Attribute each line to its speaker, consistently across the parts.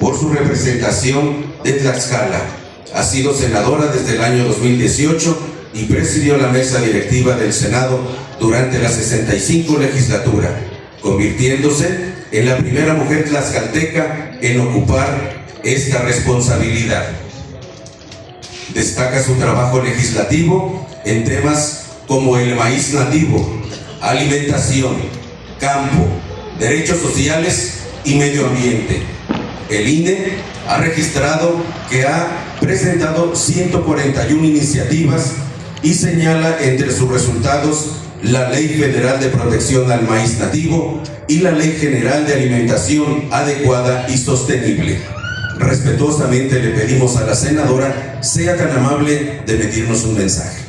Speaker 1: por su representación de Tlaxcala. Ha sido senadora desde el año 2018 y presidió la mesa directiva del Senado durante la 65 legislatura, convirtiéndose en la primera mujer tlaxcalteca en ocupar esta responsabilidad. Destaca su trabajo legislativo en temas como el maíz nativo, alimentación, campo, derechos sociales y medio ambiente. El INE ha registrado que ha presentado 141 iniciativas y señala entre sus resultados la Ley Federal de Protección al Maíz Nativo y la Ley General de Alimentación Adecuada y Sostenible. Respetuosamente le pedimos a la senadora sea tan amable de emitirnos un mensaje.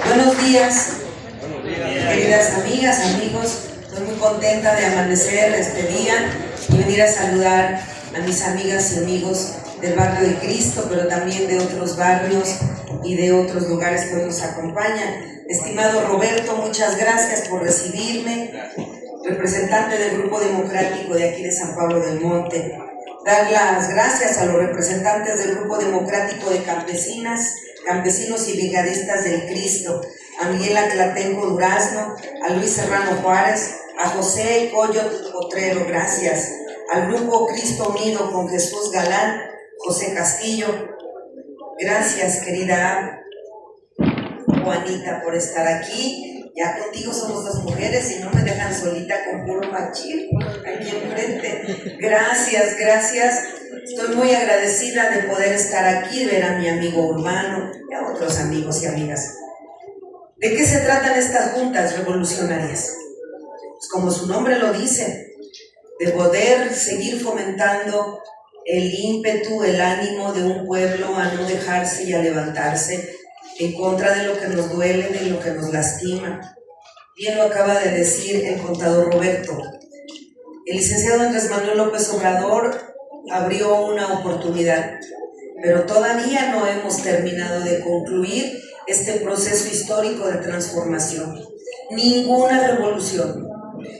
Speaker 2: Buenos días, queridas amigas, amigos. Estoy muy contenta de amanecer este día y venir a saludar a mis amigas y amigos del barrio de Cristo, pero también de otros barrios y de otros lugares que nos acompañan. Estimado Roberto, muchas gracias por recibirme, representante del Grupo Democrático de aquí de San Pablo del Monte. Dar las gracias a los representantes del Grupo Democrático de Campesinos y Brigadistas del Cristo, a Miguel Atlatenco Durazno, a Luis Serrano Juárez, a José Coyot Potrero, gracias. Al Grupo Cristo Unido con Jesús Galán, José Castillo, gracias querida Juanita por estar aquí. Ya contigo somos dos mujeres y no me dejan solita con puro machín aquí enfrente. Gracias, gracias. Estoy muy agradecida de poder estar aquí, ver a mi amigo Urbano y a otros amigos y amigas. ¿De qué se tratan estas juntas revolucionarias? Pues como su nombre lo dice, de poder seguir fomentando el ímpetu, el ánimo de un pueblo a no dejarse y a levantarse en contra de lo que nos duele, de lo que nos lastima. Bien lo acaba de decir el contador Roberto. El licenciado Andrés Manuel López Obrador abrió una oportunidad, pero todavía no hemos terminado de concluir este proceso histórico de transformación. Ninguna revolución,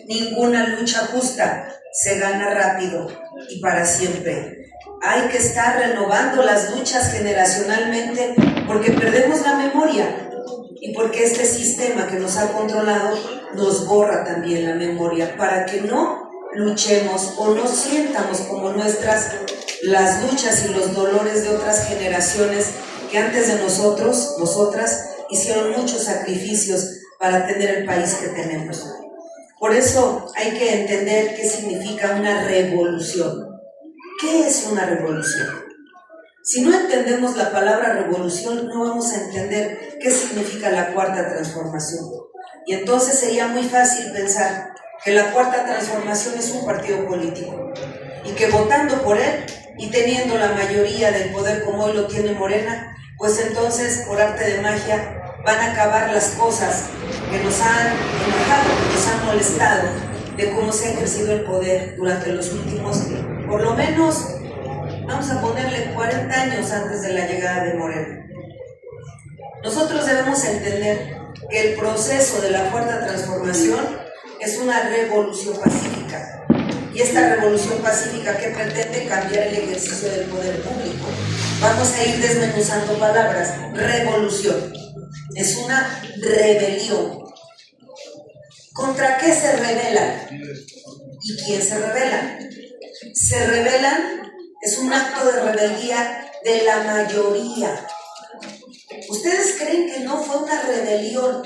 Speaker 2: ninguna lucha justa se gana rápido y para siempre. Hay que estar renovando las luchas generacionalmente porque perdemos la memoria y porque este sistema que nos ha controlado nos borra también la memoria para que no luchemos o no sientamos como nuestras las luchas y los dolores de otras generaciones que antes de nosotros, nosotras, hicieron muchos sacrificios para tener el país que tenemos. Por eso hay que entender qué significa una revolución. ¿Qué es una revolución? Si no entendemos la palabra revolución, no vamos a entender qué significa la cuarta transformación. Y entonces sería muy fácil pensar que la cuarta transformación es un partido político y que votando por él y teniendo la mayoría del poder como hoy lo tiene Morena, pues entonces por arte de magia van a acabar las cosas que nos han enojado, que nos han molestado de cómo se ha ejercido el poder durante los últimos, por lo menos, vamos a ponerle 40 años antes de la llegada de Morena. Nosotros debemos entender que el proceso de la cuarta transformación es una revolución pacífica. Y esta revolución pacífica que pretende cambiar el ejercicio del poder público. Vamos a ir desmenuzando palabras. Revolución es una rebelión. ¿Contra qué se rebelan? ¿Y quién se rebela? Se rebelan, es un acto de rebeldía de la mayoría. ¿Ustedes creen que no fue una rebelión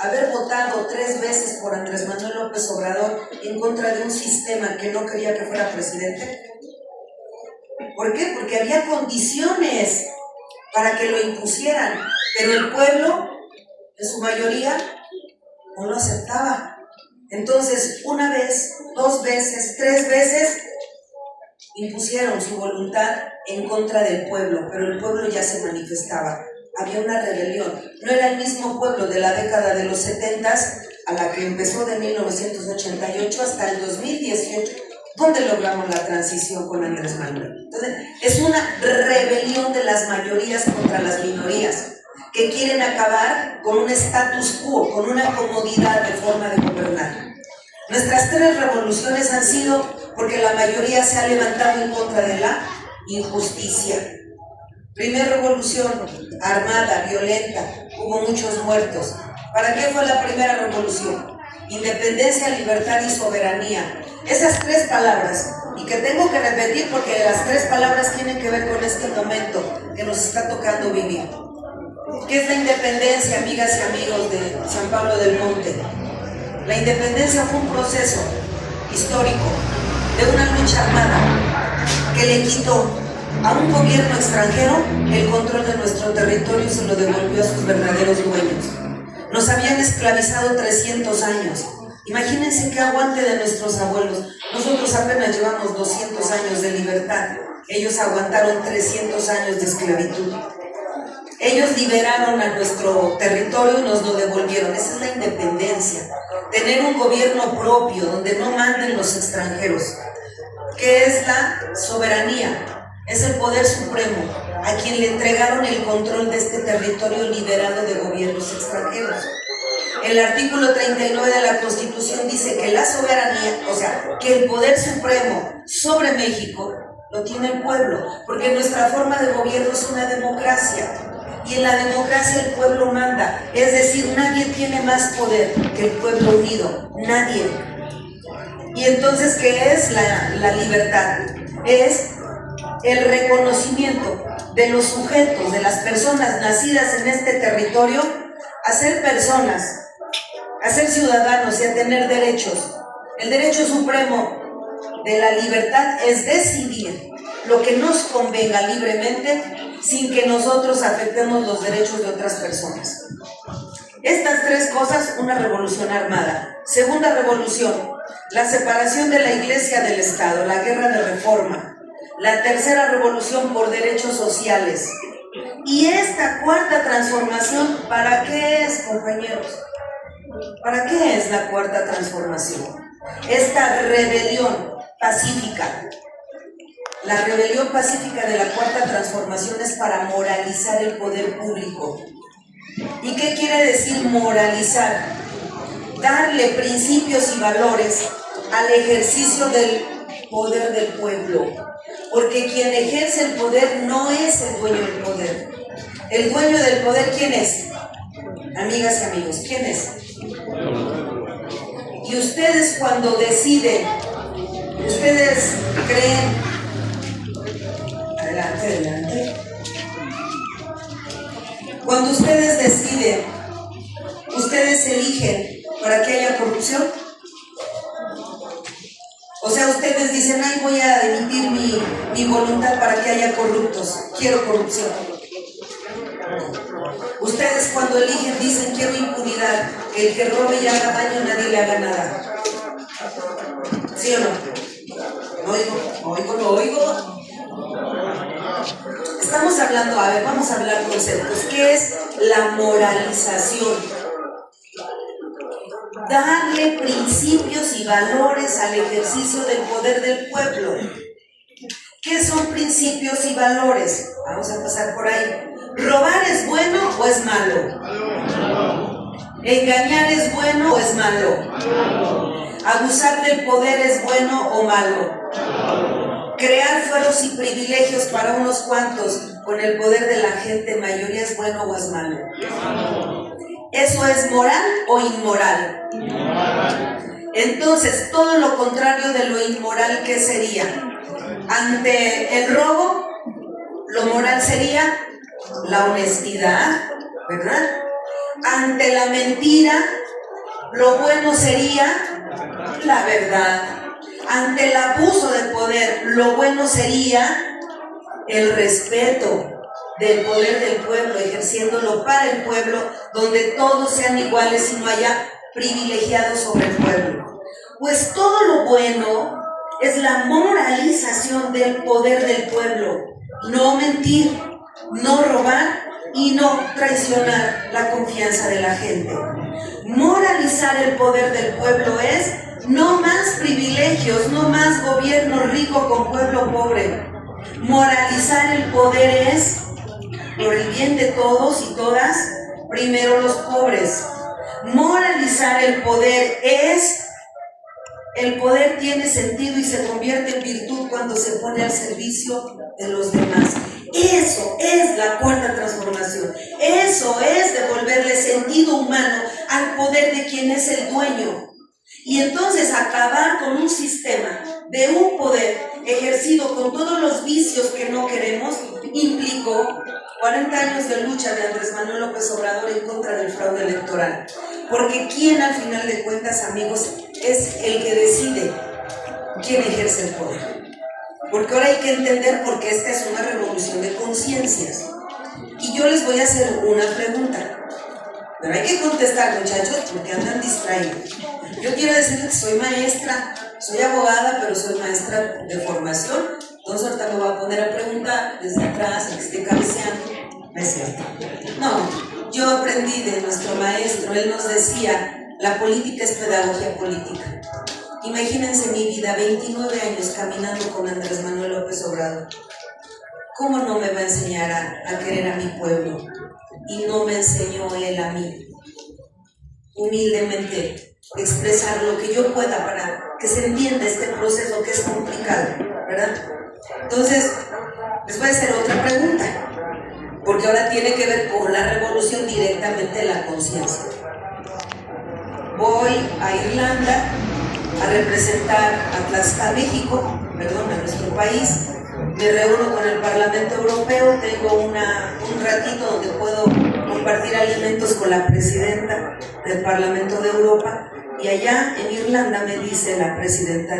Speaker 2: haber votado 3 veces por Andrés Manuel López Obrador en contra de un sistema que no quería que fuera presidente? ¿Por qué? Porque había condiciones para que lo impusieran, pero el pueblo, en su mayoría, no lo aceptaba. Entonces, 1 vez, 2 veces, 3 veces, impusieron su voluntad en contra del pueblo, pero el pueblo ya se manifestaba. Había una rebelión. No era el mismo pueblo de la década de los 70s a la que empezó de 1988 hasta el 2018, donde logramos la transición con Andrés Manuel. Entonces, es una rebelión de las mayorías contra las minorías. que quieren acabar con un status quo, con una comodidad de forma de gobernar. Nuestras 3 revoluciones han sido porque la mayoría se ha levantado en contra de la injusticia. Primera revolución, armada, violenta, hubo muchos muertos. ¿Para qué fue la primera revolución? Independencia, libertad y soberanía. Esas 3 palabras, y que tengo que repetir porque las 3 palabras tienen que ver con este momento que nos está tocando vivir. ¿Qué es la independencia, amigas y amigos de San Pablo del Monte? La independencia fue un proceso histórico de una lucha armada que le quitó a un gobierno extranjero el control de nuestro territorio y se lo devolvió a sus verdaderos dueños. Nos habían esclavizado 300 años. Imagínense qué aguante de nuestros abuelos. Nosotros apenas llevamos 200 años de libertad. Ellos aguantaron 300 años de esclavitud. Ellos liberaron a nuestro territorio y nos lo devolvieron. Esa es la independencia. Tener un gobierno propio donde no manden los extranjeros. ¿Qué es la soberanía? Es el poder supremo a quien le entregaron el control de este territorio liberado de gobiernos extranjeros. El artículo 39 de la Constitución dice que la soberanía, o sea, que el poder supremo sobre México lo tiene el pueblo, porque nuestra forma de gobierno es una democracia. Y en la democracia el pueblo manda, es decir, nadie tiene más poder que el pueblo unido, nadie. Y entonces, ¿qué es la libertad? Es el reconocimiento de los sujetos, de las personas nacidas en este territorio, a ser personas, a ser ciudadanos y a tener derechos. El derecho supremo de la libertad es decidir lo que nos convenga libremente sin que nosotros afectemos los derechos de otras personas. Estas 3 cosas, una revolución armada. Segunda revolución, la separación de la Iglesia del Estado, la guerra de reforma. La tercera revolución por derechos sociales. Y esta 4ª transformación, ¿para qué es, compañeros? ¿Para qué es la 4ª transformación? Esta rebelión pacífica. La rebelión pacífica de la 4ª transformación es para moralizar el poder público. ¿Y qué quiere decir moralizar? Darle principios y valores al ejercicio del poder del pueblo. Porque quien ejerce el poder no es el dueño del poder. El dueño del poder, ¿quién es? Amigas y amigos, ¿quién es? Y ustedes cuando deciden, ustedes creen... Adelante. Cuando ustedes deciden, ustedes eligen para que haya corrupción. O sea, ustedes dicen, ay, voy a emitir mi voluntad para que haya corruptos. Quiero corrupción. Ustedes cuando eligen dicen, quiero impunidad. Que el que robe y haga daño, nadie le haga nada. ¿Sí o no? No oigo. Estamos hablando, vamos a hablar conceptos. ¿Qué es la moralización? Darle principios y valores al ejercicio del poder del pueblo. ¿Qué son principios y valores? Vamos a pasar por ahí. ¿Robar es bueno o es malo? ¿Engañar es bueno o es malo? ¿Abusar del poder es bueno o malo? ¿Crear fueros y privilegios para unos cuantos con el poder de la gente mayoría es bueno o es malo? ¿Eso es moral o inmoral? Entonces, todo lo contrario de lo inmoral, ¿qué sería? Ante el robo, lo moral sería la honestidad, ¿verdad? Ante la mentira, lo bueno sería la verdad. Ante el abuso de poder, lo bueno sería el respeto del poder del pueblo, ejerciéndolo para el pueblo, donde todos sean iguales y no haya privilegiados sobre el pueblo. Pues todo lo bueno es la moralización del poder del pueblo. No mentir, no robar y no traicionar la confianza de la gente. Moralizar el poder del pueblo es no más privilegios, no más gobierno rico con pueblo pobre. Moralizar el poder es por el bien de todos y todas, primero los pobres. Moralizar el poder el poder tiene sentido y se convierte en virtud cuando se pone al servicio de los demás. Eso es la cuarta transformación. Eso es devolverle sentido humano al poder de quien es el dueño. Y entonces acabar con un sistema de un poder ejercido con todos los vicios que no queremos implicó 40 años de lucha de Andrés Manuel López Obrador en contra del fraude electoral. Porque quién al final de cuentas, amigos, es el que decide quién ejerce el poder. Porque ahora hay que entender por qué esta es una revolución de conciencias. Y yo les voy a hacer una pregunta. Pero hay que contestar, muchachos, porque andan distraídos. Yo quiero decirles que soy maestra, soy abogada, pero soy maestra de formación. Entonces ahorita me voy a poner a preguntar desde atrás, el que esté cabeceando. No es cierto. No, yo aprendí de nuestro maestro. Él nos decía, la política es pedagogía política. Imagínense mi vida, 29 años caminando con Andrés Manuel López Obrador. ¿Cómo no me va a enseñar a querer a mi pueblo? Y no me enseñó él a mí. Humildemente, expresar lo que yo pueda para que se entienda este proceso que es complicado, ¿verdad? Entonces, les voy a hacer otra pregunta, porque ahora tiene que ver con la revolución directamente de la conciencia. Voy a Irlanda a representar a México, a nuestro país. Me reúno con el Parlamento Europeo, tengo un ratito donde puedo compartir alimentos con la presidenta del Parlamento de Europa, y allá en Irlanda me dice la presidenta,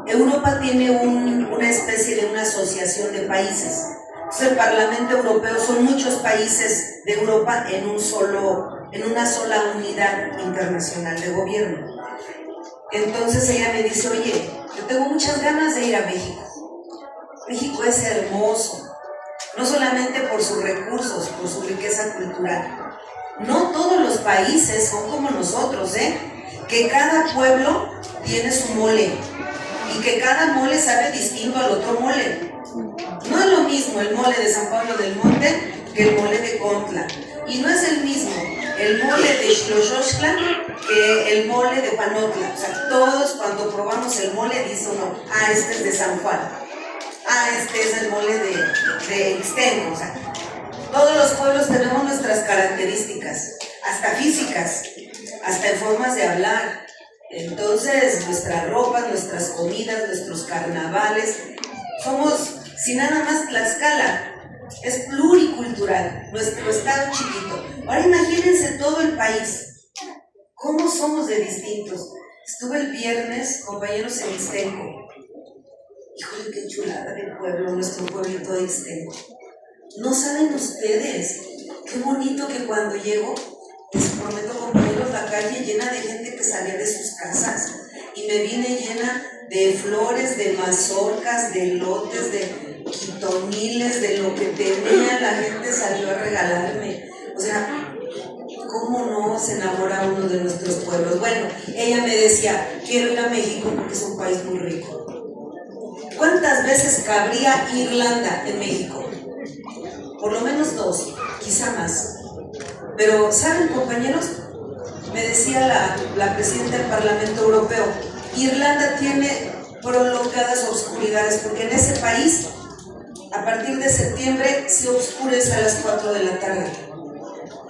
Speaker 2: Europa tiene una especie de una asociación de países. Entonces el Parlamento Europeo son muchos países de Europa en una sola unidad internacional de gobierno. Entonces ella me dice, oye, yo tengo muchas ganas de ir a México. México es hermoso, no solamente por sus recursos, por su riqueza cultural. No todos los países son como nosotros, que cada pueblo tiene su mole y que cada mole sabe distinto al otro mole. No es lo mismo el mole de San Pablo del Monte que el mole de Contla. Y no es el mismo el mole de Xloxochtla que el mole de Panotla. O sea, todos cuando probamos el mole dice uno, este es de San Juan. Este es el mole de Ixtenco. O sea, todos los pueblos tenemos nuestras características, hasta físicas, hasta en formas de hablar. Entonces, nuestras ropas, nuestras comidas, nuestros carnavales, somos, si nada más Tlaxcala, es pluricultural, nuestro estado chiquito. Ahora imagínense todo el país, cómo somos de distintos. Estuve el viernes, compañeros, en Ixtenco. Híjole, qué chulada de pueblo, nuestro pueblito de Ixtenco. No saben ustedes, qué bonito que cuando llego, les prometo, compañeros, la calle llena de gente que salía de sus casas y me vine llena de flores, de mazorcas, de lotes, de quitoniles, de lo que tenía, la gente salió a regalarme. O sea, ¿cómo no se enamora uno de nuestros pueblos? Bueno, ella me decía, quiero ir a México porque es un país muy rico. ¿Cuántas veces cabría Irlanda en México? Por lo menos 2, quizá más. Pero, ¿saben, compañeros? Me decía la presidenta del Parlamento Europeo, Irlanda tiene prolongadas oscuridades, porque en ese país, a partir de septiembre, se oscurece a las 4 de la tarde.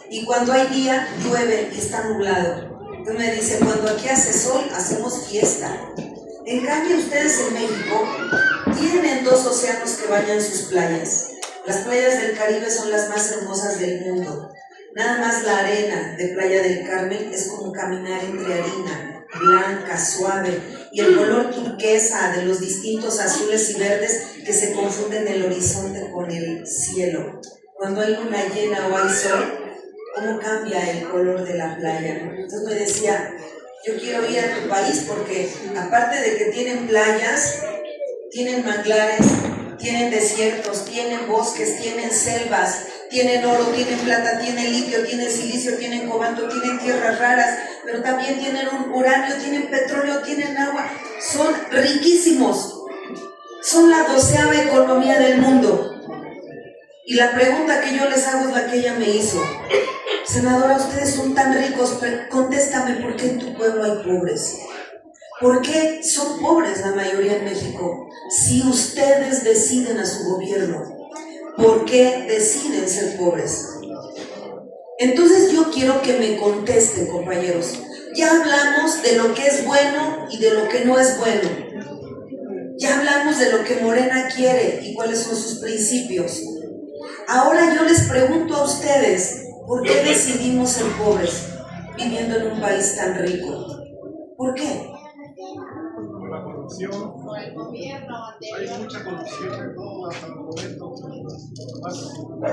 Speaker 2: Y cuando hay día, llueve y está nublado. Entonces me dice, cuando aquí hace sol, hacemos fiesta. En cambio, ustedes en México tienen 2 océanos que bañan sus playas. Las playas del Caribe son las más hermosas del mundo. Nada más la arena de Playa del Carmen es como caminar entre harina, blanca, suave, y el color turquesa de los distintos azules y verdes que se confunden el horizonte con el cielo. Cuando hay luna llena o hay sol, ¿cómo cambia el color de la playa? Entonces me decía, yo quiero ir a tu país porque aparte de que tienen playas, tienen manglares, tienen desiertos, tienen bosques, tienen selvas, tienen oro, tienen plata, tienen litio, tienen silicio, tienen cobalto, tienen tierras raras, pero también tienen un uranio, tienen petróleo, tienen agua. Son riquísimos. Son la 12ª economía del mundo. Y la pregunta que yo les hago es la que ella me hizo. Senadora, ustedes son tan ricos, contéstame, ¿por qué en tu pueblo hay pobres? ¿Por qué son pobres la mayoría en México? Si ustedes deciden a su gobierno, ¿por qué deciden ser pobres? Entonces yo quiero que me contesten, compañeros. Ya hablamos de lo que es bueno y de lo que no es bueno. Ya hablamos de lo que Morena quiere y cuáles son sus principios. Ahora yo les pregunto a ustedes, ¿por qué decidimos ser pobres viviendo en un país tan rico? ¿Por qué?
Speaker 3: Por la corrupción. Hay mucha corrupción en todo hasta el momento. Más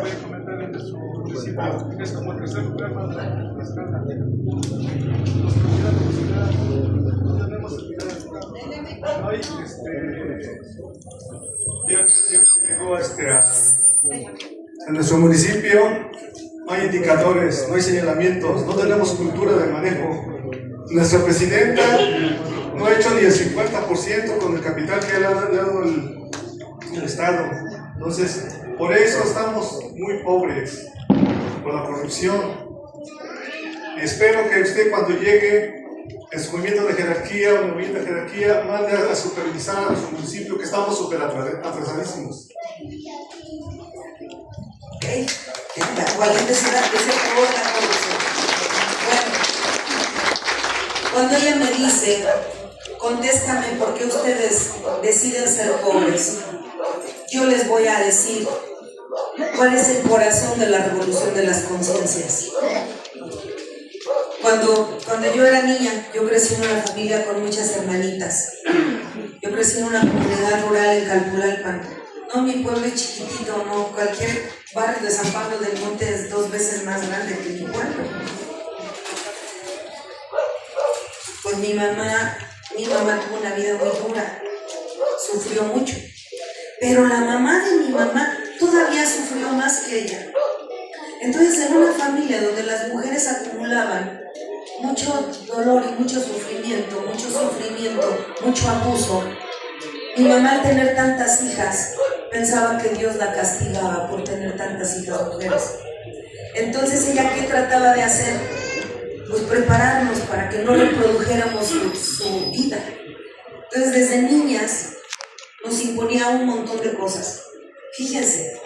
Speaker 3: voy a comentar en nuestro municipio, es como el tercer lugar más grande de la escala. Los candidatos no tenemos seguridad. No hay llegó en nuestro municipio no hay indicadores, no hay señalamientos, no tenemos cultura de manejo. Nuestra presidenta no ha hecho ni el 50% con el capital que le ha dado el Estado. Entonces, por eso estamos muy pobres, por la corrupción. Espero que usted, cuando llegue en su movimiento de jerarquía o movimiento de jerarquía, mande a supervisar a su municipio, que estamos súper atrasadísimos.
Speaker 2: Okay. ¿Cuál es la corrupción? Bueno, cuando ella me dice, contéstame por qué ustedes deciden ser pobres, yo les voy a decir cuál es el corazón de la revolución de las conciencias. Cuando yo era niña, yo crecí en una familia con muchas hermanitas. Yo crecí en una comunidad rural en Calpulalpan. No, mi pueblo es chiquitito, no, cualquier barrio de San Pablo del Monte es 2 veces más grande que mi pueblo. Pues mi mamá tuvo una vida muy dura, sufrió mucho. Pero la mamá de mi mamá todavía sufrió más que ella. Entonces, en una familia donde las mujeres acumulaban mucho dolor y mucho sufrimiento, mucho abuso, mi mamá, al tener tantas hijas, pensaba que Dios la castigaba por tener tantas hijas mujeres. Entonces, ¿ella qué trataba de hacer? Pues prepararnos para que no reprodujéramos su vida. Entonces, desde niñas nos imponía un montón de cosas. Fíjense,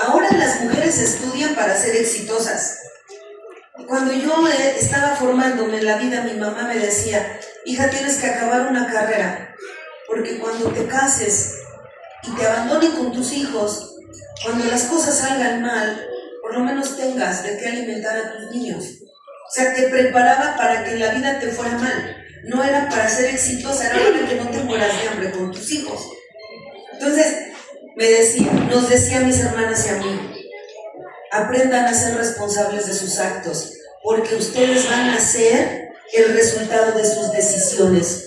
Speaker 2: ahora las mujeres estudian para ser exitosas. Cuando yo estaba formándome en la vida, mi mamá me decía, hija, tienes que acabar una carrera, porque cuando te cases y te abandonen con tus hijos, cuando las cosas salgan mal, por lo menos tengas de qué alimentar a tus niños. O sea, te preparaba para que en la vida te fuera mal. No era para ser exitosa, era para que no te mueras de hambre con tus hijos. Entonces, nos decía a mis hermanas y a mí, aprendan a ser responsables de sus actos, porque ustedes van a ser el resultado de sus decisiones.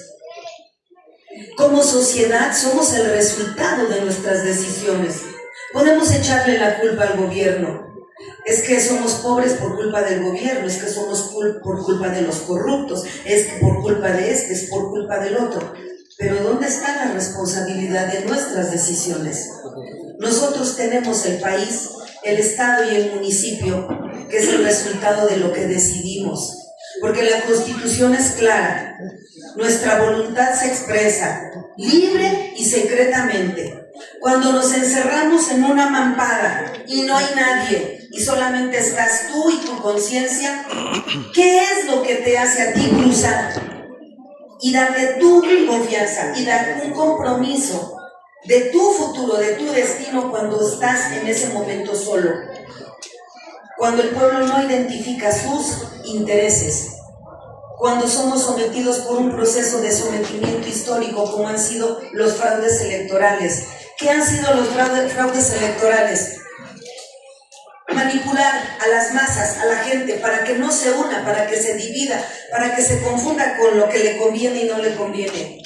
Speaker 2: Como sociedad somos el resultado de nuestras decisiones. Podemos echarle la culpa al gobierno. Es que somos pobres por culpa del gobierno, es que somos por culpa de los corruptos, es que por culpa de este, es por culpa del otro. Pero ¿dónde está la responsabilidad de nuestras decisiones? Nosotros tenemos el país, el estado y el municipio, que es el resultado de lo que decidimos. Porque la Constitución es clara. Nuestra voluntad se expresa libre y secretamente. Cuando nos encerramos en una mampara y no hay nadie y solamente estás tú y tu conciencia, ¿qué es lo que te hace a ti cruzar y darle tu confianza y dar un compromiso de tu futuro, de tu destino cuando estás en ese momento solo? Cuando el pueblo no identifica sus intereses, cuando somos sometidos por un proceso de sometimiento histórico como han sido los fraudes electorales. ¿Qué han sido los fraudes electorales? Manipular a las masas, a la gente, para que no se una, para que se divida, para que se confunda con lo que le conviene y no le conviene.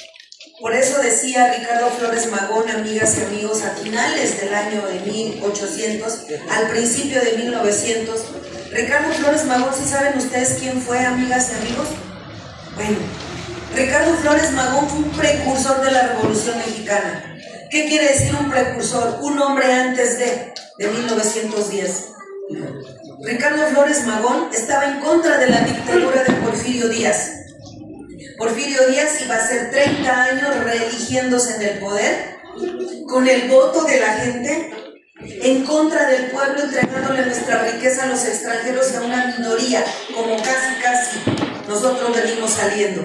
Speaker 2: Por eso decía Ricardo Flores Magón, amigas y amigos, a finales del año de 1800, al principio de 1900, Ricardo Flores Magón, ¿sí saben ustedes quién fue, amigas y amigos? Bueno, Ricardo Flores Magón fue un precursor de la Revolución Mexicana. ¿Qué quiere decir un precursor? Un hombre antes de. de 1910. Ricardo Flores Magón estaba en contra de la dictadura de Porfirio Díaz. Porfirio Díaz iba a ser 30 años reeligiéndose en el poder, con el voto de la gente, en contra del pueblo, entregándole nuestra riqueza a los extranjeros y a una minoría, como casi nosotros venimos saliendo.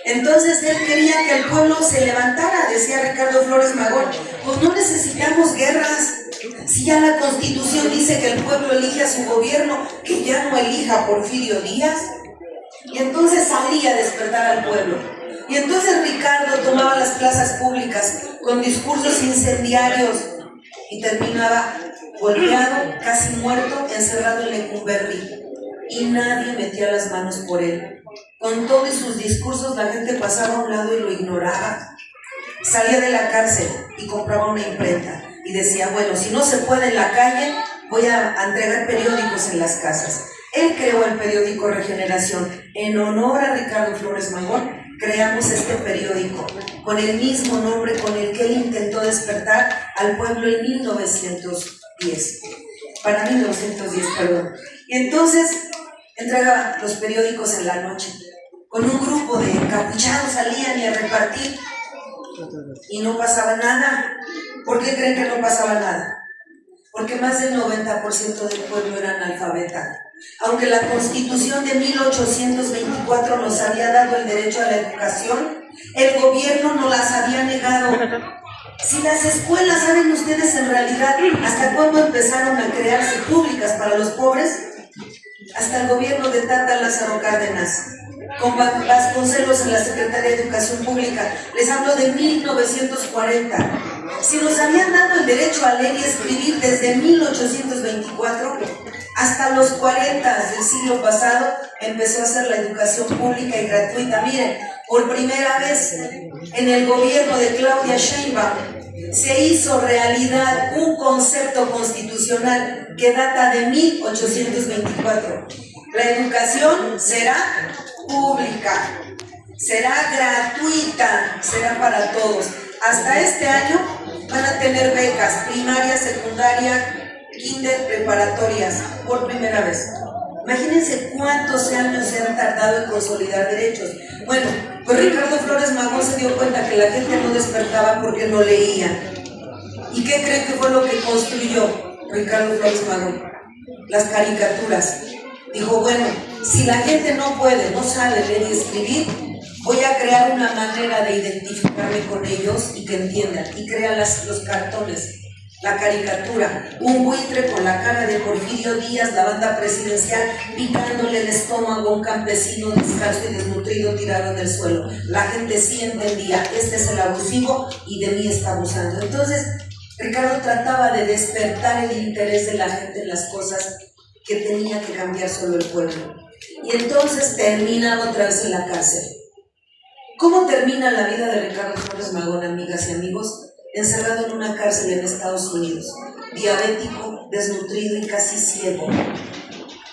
Speaker 2: Entonces él quería que el pueblo se levantara, decía Ricardo Flores Magón. Pues no necesitamos guerras. Si ya la Constitución dice que el pueblo elige a su gobierno, que ya no elija a Porfirio Díaz. Y entonces salía a despertar al pueblo. Y entonces Ricardo tomaba las plazas públicas con discursos incendiarios y terminaba golpeado, casi muerto, encerrado en Lecumberri. Y nadie metía las manos por él. Con todos sus discursos la gente pasaba a un lado y lo ignoraba. Salía de la cárcel y compraba una imprenta y decía, bueno, si no se puede en la calle, voy a entregar periódicos en las casas. Él creó el periódico Regeneración. En honor a Ricardo Flores Magón, creamos este periódico con el mismo nombre con el que él intentó despertar al pueblo en 1910. Para 1910, perdón. Y entonces entregaba los periódicos en la noche. Con un grupo de encapuchados salían y a repartir y no pasaba nada. ¿Por qué creen que no pasaba nada? Porque más del 90% del pueblo era analfabeta. Aunque la Constitución de 1824 nos había dado el derecho a la educación, el gobierno nos las había negado. Si las escuelas, ¿saben ustedes en realidad hasta cuándo empezaron a crearse públicas para los pobres? Hasta el gobierno de Tata Lázaro Cárdenas, con Vasconcelos en la Secretaría de Educación Pública. Les hablo de 1940. Si nos habían dado el derecho a leer y escribir desde 1824, hasta los 40 del siglo pasado empezó a hacer la educación pública y gratuita. Miren, por primera vez en el gobierno de Claudia Sheinbaum se hizo realidad un concepto constitucional que data de 1824. La educación será pública, será gratuita, será para todos. Hasta este año van a tener becas, primaria, secundaria, kinder, preparatorias, por primera vez. Imagínense cuántos años se han tardado en consolidar derechos. Bueno, pues Ricardo Flores Magón se dio cuenta que la gente no despertaba porque no leía. ¿Y qué creen que fue lo que construyó Ricardo Flores Magón? Las caricaturas. Dijo, bueno, si la gente no puede, no sabe leer y escribir, voy a crear una manera de identificarme con ellos y que entiendan. Y crea los cartones, la caricatura, un buitre con la cara de Porfirio Díaz, la banda presidencial, picándole el estómago a un campesino descalzo y desnutrido tirado en el suelo. La gente sí entendía, este es el abusivo y de mí está abusando. Entonces, Ricardo trataba de despertar el interés de la gente en las cosas que tenía que cambiar solo el pueblo. Y entonces terminaba otra vez en la cárcel. ¿Cómo termina la vida de Ricardo Flores Magón, amigas y amigos? Encerrado en una cárcel en Estados Unidos, diabético, desnutrido y casi ciego.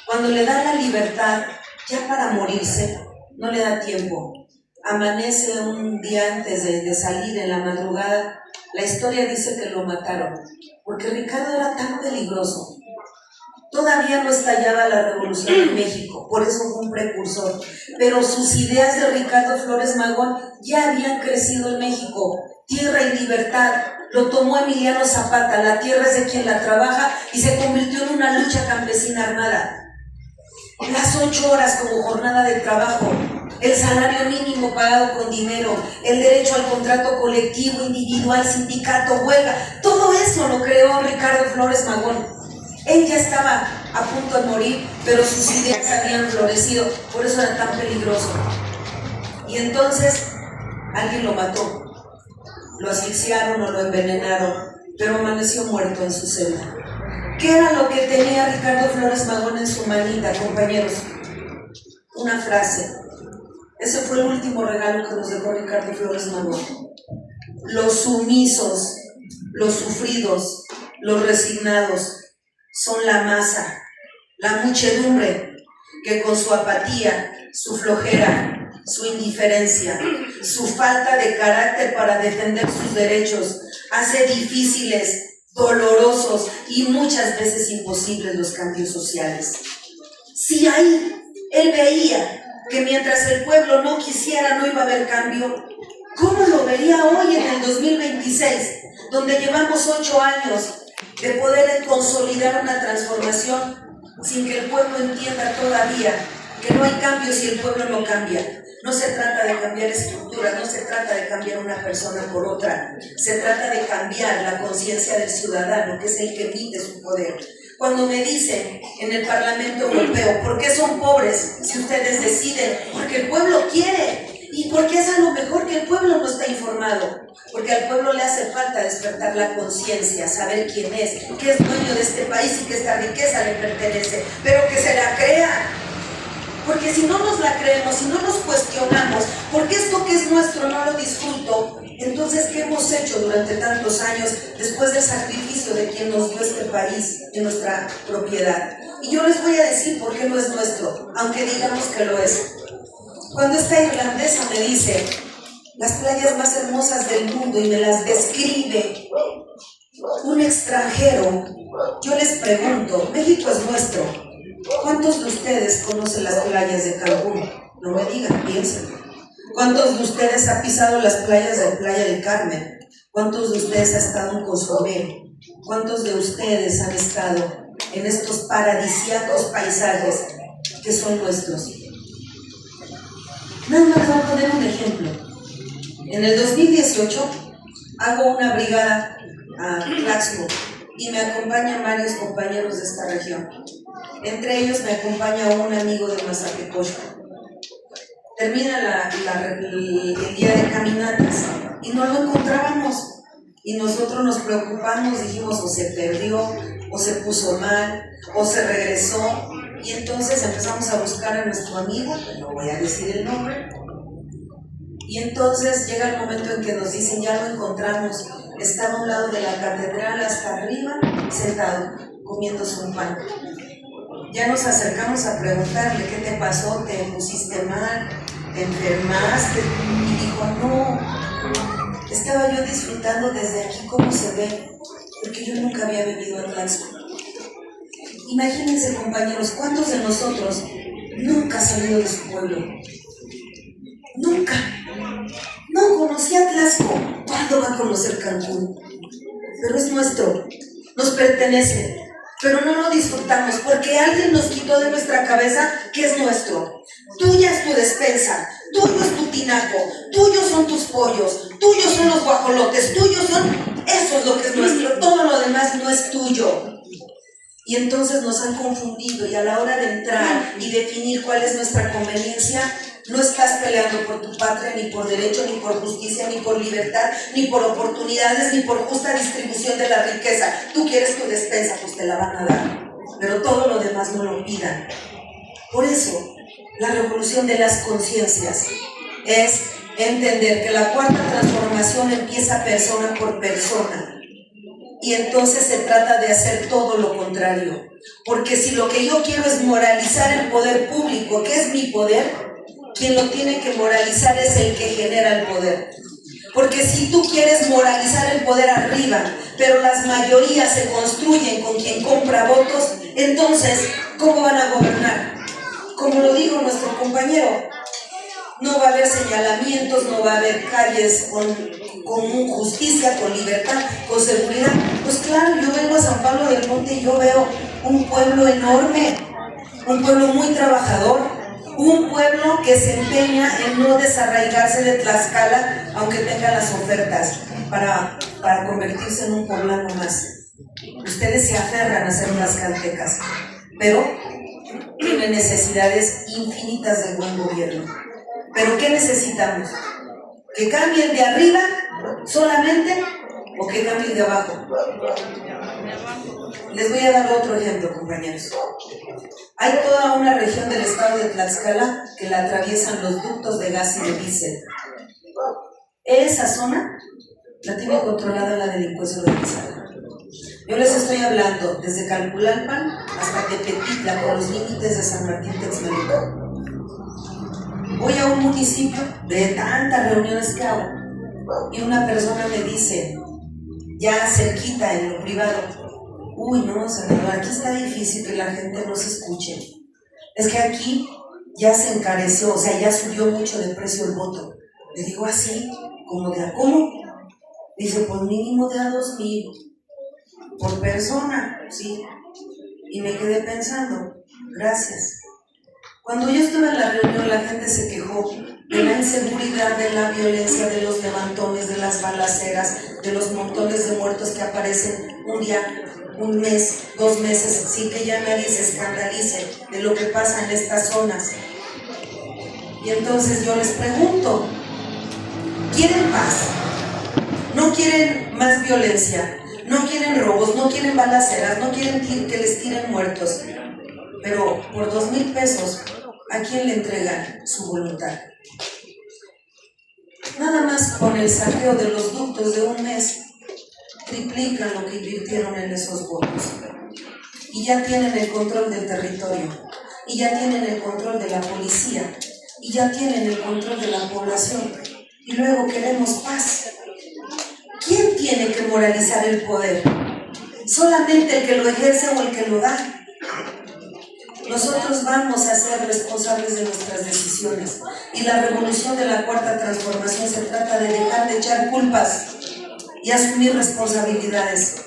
Speaker 2: Cuando le da la libertad, ya para morirse, no le da tiempo. Amanece un día antes de salir en la madrugada. La historia dice que lo mataron, porque Ricardo era tan peligroso. Todavía no estallaba la revolución en México, por eso fue un precursor, pero sus ideas de Ricardo Flores Magón ya habían crecido en México. Tierra y libertad, lo tomó Emiliano Zapata, la tierra es de quien la trabaja, y se convirtió en una lucha campesina armada. Las 8 horas como jornada de trabajo, el salario mínimo pagado con dinero, el derecho al contrato colectivo, individual, sindicato, huelga, todo eso lo creó Ricardo Flores Magón. Él ya estaba a punto de morir, pero sus ideas habían florecido, por eso era tan peligroso. Y entonces alguien lo mató, lo asfixiaron o lo envenenaron, pero amaneció muerto en su celda. ¿Qué era lo que tenía Ricardo Flores Magón en su manita, compañeros? Una frase. Ese fue el último regalo que nos dejó Ricardo Flores Magón. Los sumisos, los sufridos, los resignados son la masa, la muchedumbre que con su apatía, su flojera, su indiferencia, su falta de carácter para defender sus derechos, hace difíciles dolorosos y muchas veces imposibles los cambios sociales. Si ahí él veía que mientras el pueblo no quisiera no iba a haber cambio, ¿cómo lo vería hoy en el 2026, donde llevamos 8 años de poder consolidar una transformación sin que el pueblo entienda todavía que no hay cambio si el pueblo no cambia? No se trata de cambiar estructuras, no se trata de cambiar una persona por otra, se trata de cambiar la conciencia del ciudadano, que es el que emite su poder. Cuando me dicen en el Parlamento Europeo, ¿por qué son pobres si ustedes deciden? Porque el pueblo quiere. ¿Y porque es a lo mejor que el pueblo no está informado? Porque al pueblo le hace falta despertar la conciencia, saber quién es, que es dueño de este país y que esta riqueza le pertenece, pero que se la crea. Porque si no nos la creemos, si no nos cuestionamos, porque esto que es nuestro no lo disfruto, entonces ¿qué hemos hecho durante tantos años después del sacrificio de quien nos dio este país, de nuestra propiedad? Y yo les voy a decir por qué no es nuestro, aunque digamos que lo es. Cuando esta irlandesa me dice las playas más hermosas del mundo y me las describe un extranjero, yo les pregunto, México es nuestro. ¿Cuántos de ustedes conocen las playas de Cancún? No me digan, piensen. ¿Cuántos de ustedes han pisado las playas de Playa del Carmen? ¿Cuántos de ustedes han estado en Cozumel? ¿Cuántos de ustedes han estado en estos paradisíacos paisajes que son nuestros? Nada más voy a poner un ejemplo. En el 2018 hago una brigada a Tlaxco y me acompañan varios compañeros de esta región. Entre ellos me acompaña un amigo de Mazatecoxco. Termina el día de caminatas y no lo encontrábamos. Y nosotros nos preocupamos, dijimos o se perdió, o se puso mal, o se regresó. Y entonces empezamos a buscar a nuestro amigo, no voy a decir el nombre. Y entonces llega el momento en que nos dicen, ya lo encontramos. Estaba a un lado de la catedral hasta arriba, sentado, comiéndose un pan. Ya nos acercamos a preguntarle, ¿qué te pasó? ¿Te pusiste mal? ¿Te enfermaste? Y dijo, no, estaba yo disfrutando desde aquí cómo se ve, porque yo nunca había venido a Tlaxco. Imagínense, compañeros, ¿cuántos de nosotros nunca han salido de su pueblo? Nunca. No conocía Tlaxco. ¿Cuándo va a conocer Cancún? Pero es nuestro, nos pertenece. Pero no lo disfrutamos porque alguien nos quitó de nuestra cabeza que es nuestro. Tuya es tu despensa, tuyo es tu tinaco, tuyos son tus pollos, tuyos son los guajolotes, tuyos son... Eso es lo que es nuestro, todo lo demás no es tuyo. Y entonces nos han confundido y a la hora de entrar y definir cuál es nuestra conveniencia, no estás peleando por tu patria, ni por derecho, ni por justicia, ni por libertad, ni por oportunidades, ni por justa distribución de la riqueza. Tú quieres tu despensa, pues te la van a dar, pero todo lo demás no lo pidan. Por eso, la revolución de las conciencias es entender que la cuarta transformación empieza persona por persona. Y entonces se trata de hacer todo lo contrario. Porque si lo que yo quiero es moralizar el poder público, que es mi poder, quien lo tiene que moralizar es el que genera el poder. Porque si tú quieres moralizar el poder arriba, pero las mayorías se construyen con quien compra votos, entonces, ¿cómo van a gobernar? Como lo dijo nuestro compañero, no va a haber señalamientos, no va a haber calles con justicia, con libertad, con seguridad. Pues claro, yo vengo a San Pablo del Monte y yo veo un pueblo enorme, un pueblo muy trabajador, un pueblo que se empeña en no desarraigarse de Tlaxcala, aunque tenga las ofertas para convertirse en un poblano más. Ustedes se aferran a ser tlaxcaltecas, pero tienen necesidades infinitas de buen gobierno. ¿Pero qué necesitamos? ¿Que cambien de arriba solamente o que cambien de abajo? Les voy a dar otro ejemplo, compañeros. Hay toda una región del estado de Tlaxcala que la atraviesan los ductos de gas y de diésel. Esa zona la tiene controlada la delincuencia organizada. Yo les estoy hablando desde Calpulalpan hasta Tepetitla, por los límites de San Martín Texmelucan. Voy a un municipio de tantas reuniones que hago y una persona me dice, ya cerquita en lo privado. Uy, no, senador, aquí está difícil que la gente nos escuche. Es que aquí ya se encareció, o sea, ya subió mucho de precio el voto. Le digo así, como de a cómo. Dice, pues mínimo de a 2,000 por persona, sí. Y me quedé pensando, gracias. Cuando yo estuve en la reunión, la gente se quejó de la inseguridad, de la violencia, de los levantones, de las balaceras, de los montones de muertos que aparecen un día, un mes, 2 meses, sin que ya nadie se escandalice de lo que pasa en estas zonas. Y entonces yo les pregunto, ¿quieren paz? ¿No quieren más violencia? ¿No quieren robos? ¿No quieren balaceras? ¿No quieren que les tiren muertos? Pero por 2,000 pesos, ¿a quién le entregan su voluntad? Nada más con el saqueo de los ductos de un mes, triplican lo que invirtieron en esos votos. Y ya tienen el control del territorio, y ya tienen el control de la policía, y ya tienen el control de la población. Y luego queremos paz. ¿Quién tiene que moralizar el poder? ¿Solamente el que lo ejerce o el que lo da? Nosotros vamos a ser responsables de nuestras decisiones. Y la revolución de la Cuarta Transformación se trata de dejar de echar culpas y asumir responsabilidades.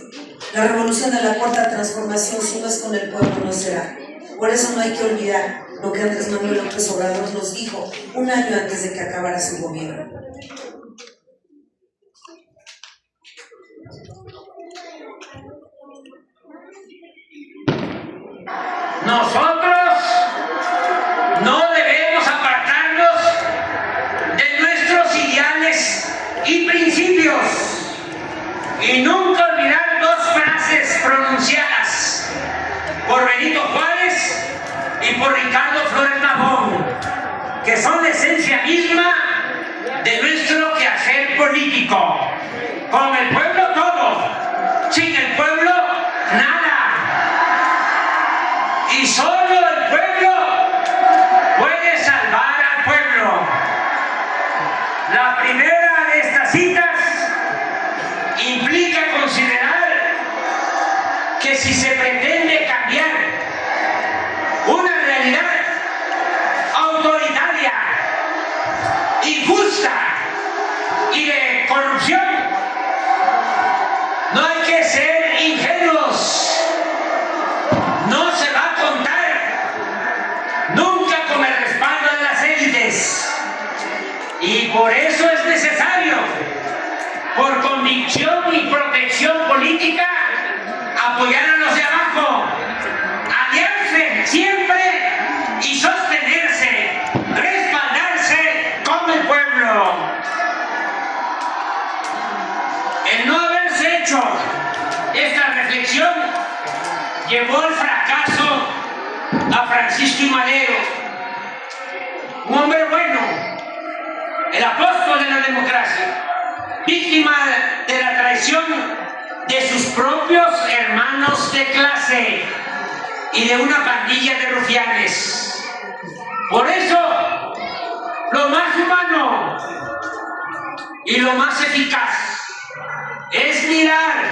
Speaker 2: La revolución de la Cuarta Transformación, si no es con el pueblo, no será. Por eso no hay que olvidar lo que Andrés Manuel López Obrador nos dijo un año antes de que acabara su gobierno.
Speaker 4: Nosotros no debemos apartarnos de nuestros ideales y principios y nunca olvidar 2 frases pronunciadas por Benito Juárez y por Ricardo Flores Magón, que son la esencia misma de nuestro quehacer político. Con el pueblo todo, sin el pueblo nada. Y solo el pueblo puede salvar al pueblo. La primera de estas citas implica considerar que si se pretende cambiar una realidad autoritaria, injusta y de corrupción, no hay que ser ingenuos. No se va a contar nunca con el respaldo de las élites. Y por eso es necesario, por convicción y protección política, apoyar a los de abajo, aliarse siempre y sostenerse, respaldarse con el pueblo. El no haberse hecho esta reflexión llevó al fracaso a Francisco I. Madero, un hombre bueno, el apóstol de la democracia, víctima de la traición de sus propios hermanos de clase y de una pandilla de rufianes. Por eso, lo más humano y lo más eficaz es mirar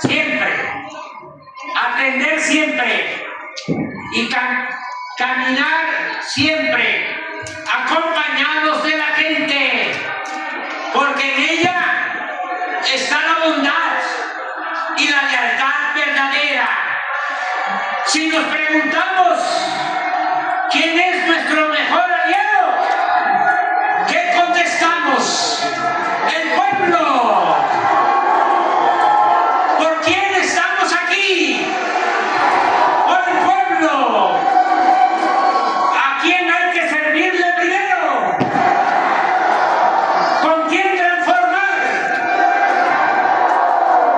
Speaker 4: siempre, atender siempre y caminar siempre acompañados de la gente, porque en ella está la bondad y la lealtad verdadera. Si nos preguntamos quién es nuestro mejor aliado, ¿qué contestamos? El pueblo. ¿Por quién estamos aquí? Por el pueblo. ¿A quién hay que servirle primero? ¿Con quién transformar?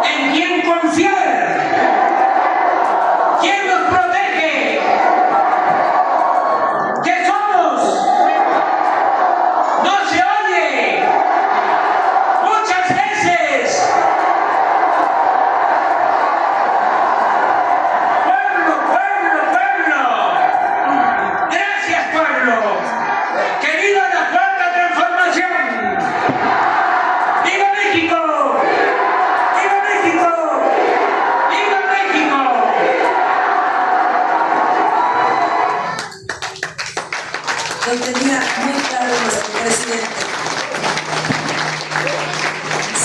Speaker 4: ¿En quién confiar? ¿Quién nos protege?
Speaker 2: lo tenía muy claro nuestro presidente.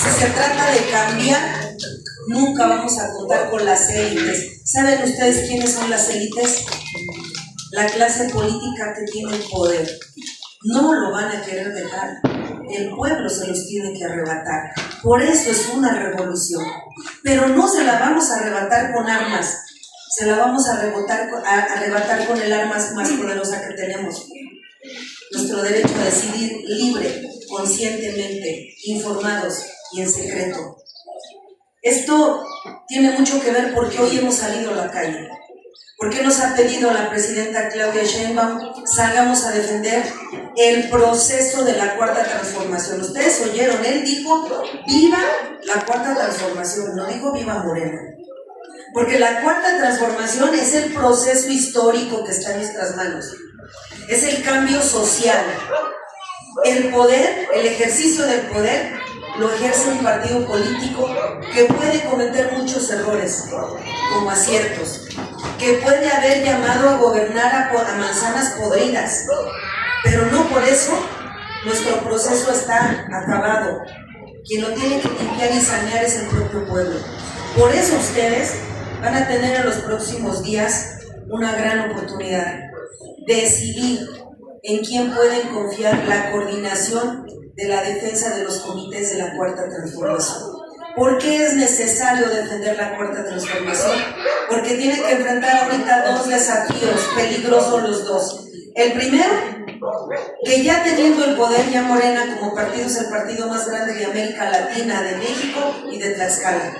Speaker 2: Si se trata de cambiar, nunca vamos a contar con las élites. ¿Saben ustedes quiénes son las élites? La clase política que tiene el poder. No lo van a querer dejar. El pueblo se los tiene que arrebatar. Por eso es una revolución. Pero no se la vamos a arrebatar con armas. Se la vamos a arrebatar con el arma más poderosa que tenemos. Nuestro derecho a decidir libre, conscientemente, informados y en secreto. Esto tiene mucho que ver porque hoy hemos salido a la calle. Porque nos ha pedido la presidenta Claudia Sheinbaum salgamos a defender el proceso de la Cuarta Transformación. Ustedes oyeron, él dijo, viva la Cuarta Transformación, no dijo viva Morena. Porque la Cuarta Transformación es el proceso histórico que está en nuestras manos. Es el cambio social. El poder, el ejercicio del poder, lo ejerce un partido político que puede cometer muchos errores, como aciertos, que puede haber llamado a gobernar a manzanas podridas, pero no por eso nuestro proceso está acabado. Quien lo tiene que limpiar y sanear es el propio pueblo. Por eso ustedes van a tener en los próximos días una gran oportunidad de decidir en quién pueden confiar la coordinación de la defensa de los comités de la Cuarta Transformación. ¿Por qué es necesario defender la Cuarta Transformación? Porque tiene que enfrentar ahorita dos desafíos peligrosos los dos. El primero, que ya teniendo el poder, ya Morena como partido es el partido más grande de América Latina, de México y de Tlaxcala.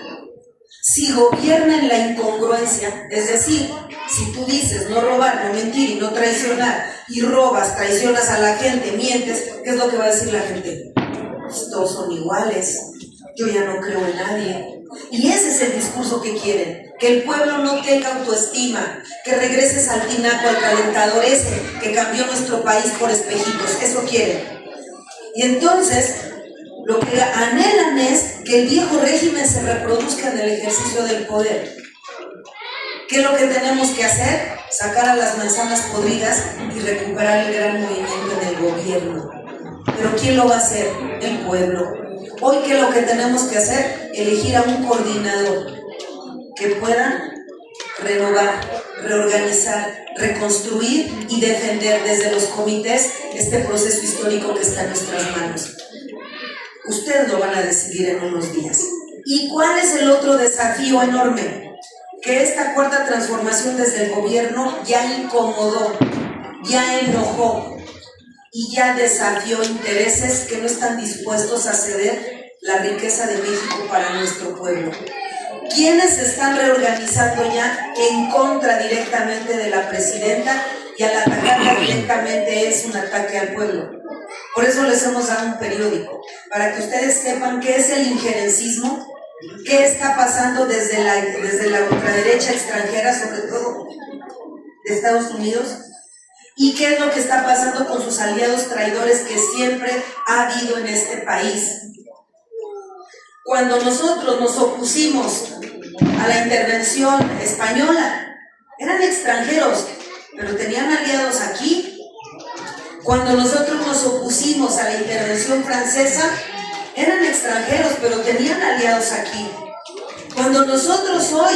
Speaker 2: Si gobierna en la incongruencia, es decir, si tú dices no robar, no mentir y no traicionar, y robas, traicionas a la gente, mientes, ¿qué es lo que va a decir la gente? Pues todos son iguales, yo ya no creo en nadie. Y ese es el discurso que quieren, que el pueblo no tenga autoestima, que regreses al tinaco, al calentador ese que cambió nuestro país por espejitos, eso quieren. Y entonces, lo que anhelan es que el viejo régimen se reproduzca en el ejercicio del poder. ¿Qué es lo que tenemos que hacer? Sacar a las manzanas podridas y recuperar el gran movimiento en el gobierno. ¿Pero quién lo va a hacer? El pueblo. Hoy, ¿qué es lo que tenemos que hacer? Elegir a un coordinador que pueda renovar, reorganizar, reconstruir y defender desde los comités este proceso histórico que está en nuestras manos. Ustedes lo van a decidir en unos días. ¿Y cuál es el otro desafío enorme? Que esta Cuarta Transformación desde el gobierno ya incomodó, ya enojó y ya desafió intereses que no están dispuestos a ceder la riqueza de México para nuestro pueblo. ¿Quiénes se están reorganizando ya en contra directamente de la presidenta? Y al atacarla directamente es un ataque al pueblo. Por eso les hemos dado un periódico, para que ustedes sepan qué es el injerencismo, qué está pasando desde la ultraderecha extranjera, sobre todo de Estados Unidos, y qué es lo que está pasando con sus aliados traidores que siempre ha habido en este país. Cuando nosotros nos opusimos a la intervención española, eran extranjeros, pero tenían aliados aquí. Cuando nosotros nos opusimos a la intervención francesa, eran extranjeros, pero tenían aliados aquí. Cuando nosotros hoy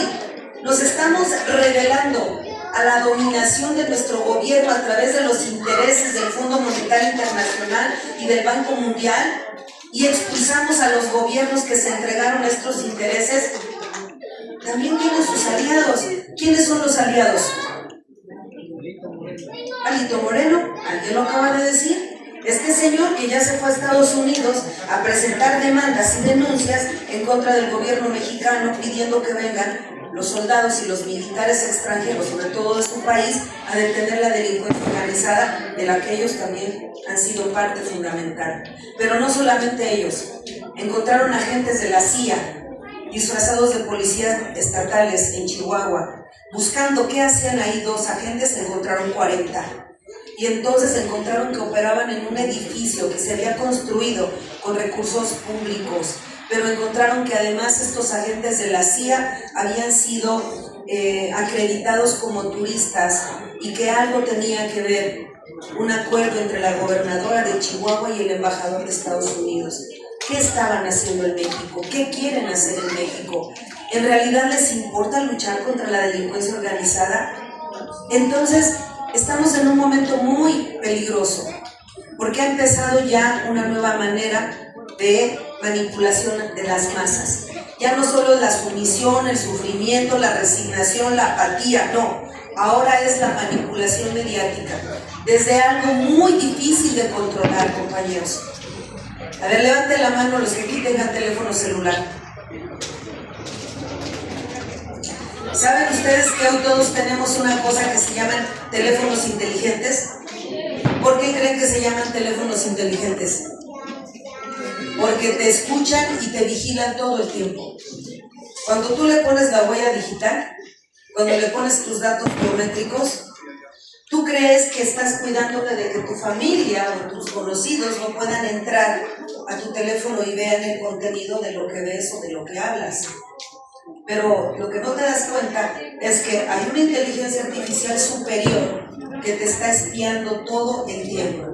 Speaker 2: nos estamos rebelando a la dominación de nuestro gobierno a través de los intereses del Fondo Monetario Internacional y del Banco Mundial, y expulsamos a los gobiernos que se entregaron a estos intereses, también tienen sus aliados. ¿Quiénes son los aliados? Alito Moreno, alguien lo acaba de decir. Este señor que ya se fue a Estados Unidos a presentar demandas y denuncias en contra del gobierno mexicano, pidiendo que vengan los soldados y los militares extranjeros, sobre todo de su país, a detener la delincuencia organizada, de la que ellos también han sido parte fundamental. Pero no solamente ellos, encontraron agentes de la CIA disfrazados de policías estatales en Chihuahua, buscando qué hacían ahí dos agentes, encontraron 40. Y entonces encontraron que operaban en un edificio que se había construido con recursos públicos, pero encontraron que además estos agentes de la CIA habían sido acreditados como turistas y que algo tenía que ver un acuerdo entre la gobernadora de Chihuahua y el embajador de Estados Unidos. ¿Qué estaban haciendo en México? ¿Qué quieren hacer en México? ¿En realidad les importa luchar contra la delincuencia organizada? Entonces, estamos en un momento muy peligroso, porque ha empezado ya una nueva manera de manipulación de las masas. Ya no solo es la sumisión, el sufrimiento, la resignación, la apatía, no. Ahora es la manipulación mediática, desde algo muy difícil de controlar, compañeros. A ver, levante la mano los que aquí tengan teléfono celular. ¿Saben ustedes que hoy todos tenemos una cosa que se llaman teléfonos inteligentes? ¿Por qué creen que se llaman teléfonos inteligentes? Porque te escuchan y te vigilan todo el tiempo. Cuando tú le pones la huella digital, cuando le pones tus datos biométricos, tú crees que estás cuidándote de que tu familia o tus conocidos no puedan entrar a tu teléfono y vean el contenido de lo que ves o de lo que hablas. Pero lo que no te das cuenta es que hay una inteligencia artificial superior que te está espiando todo el tiempo.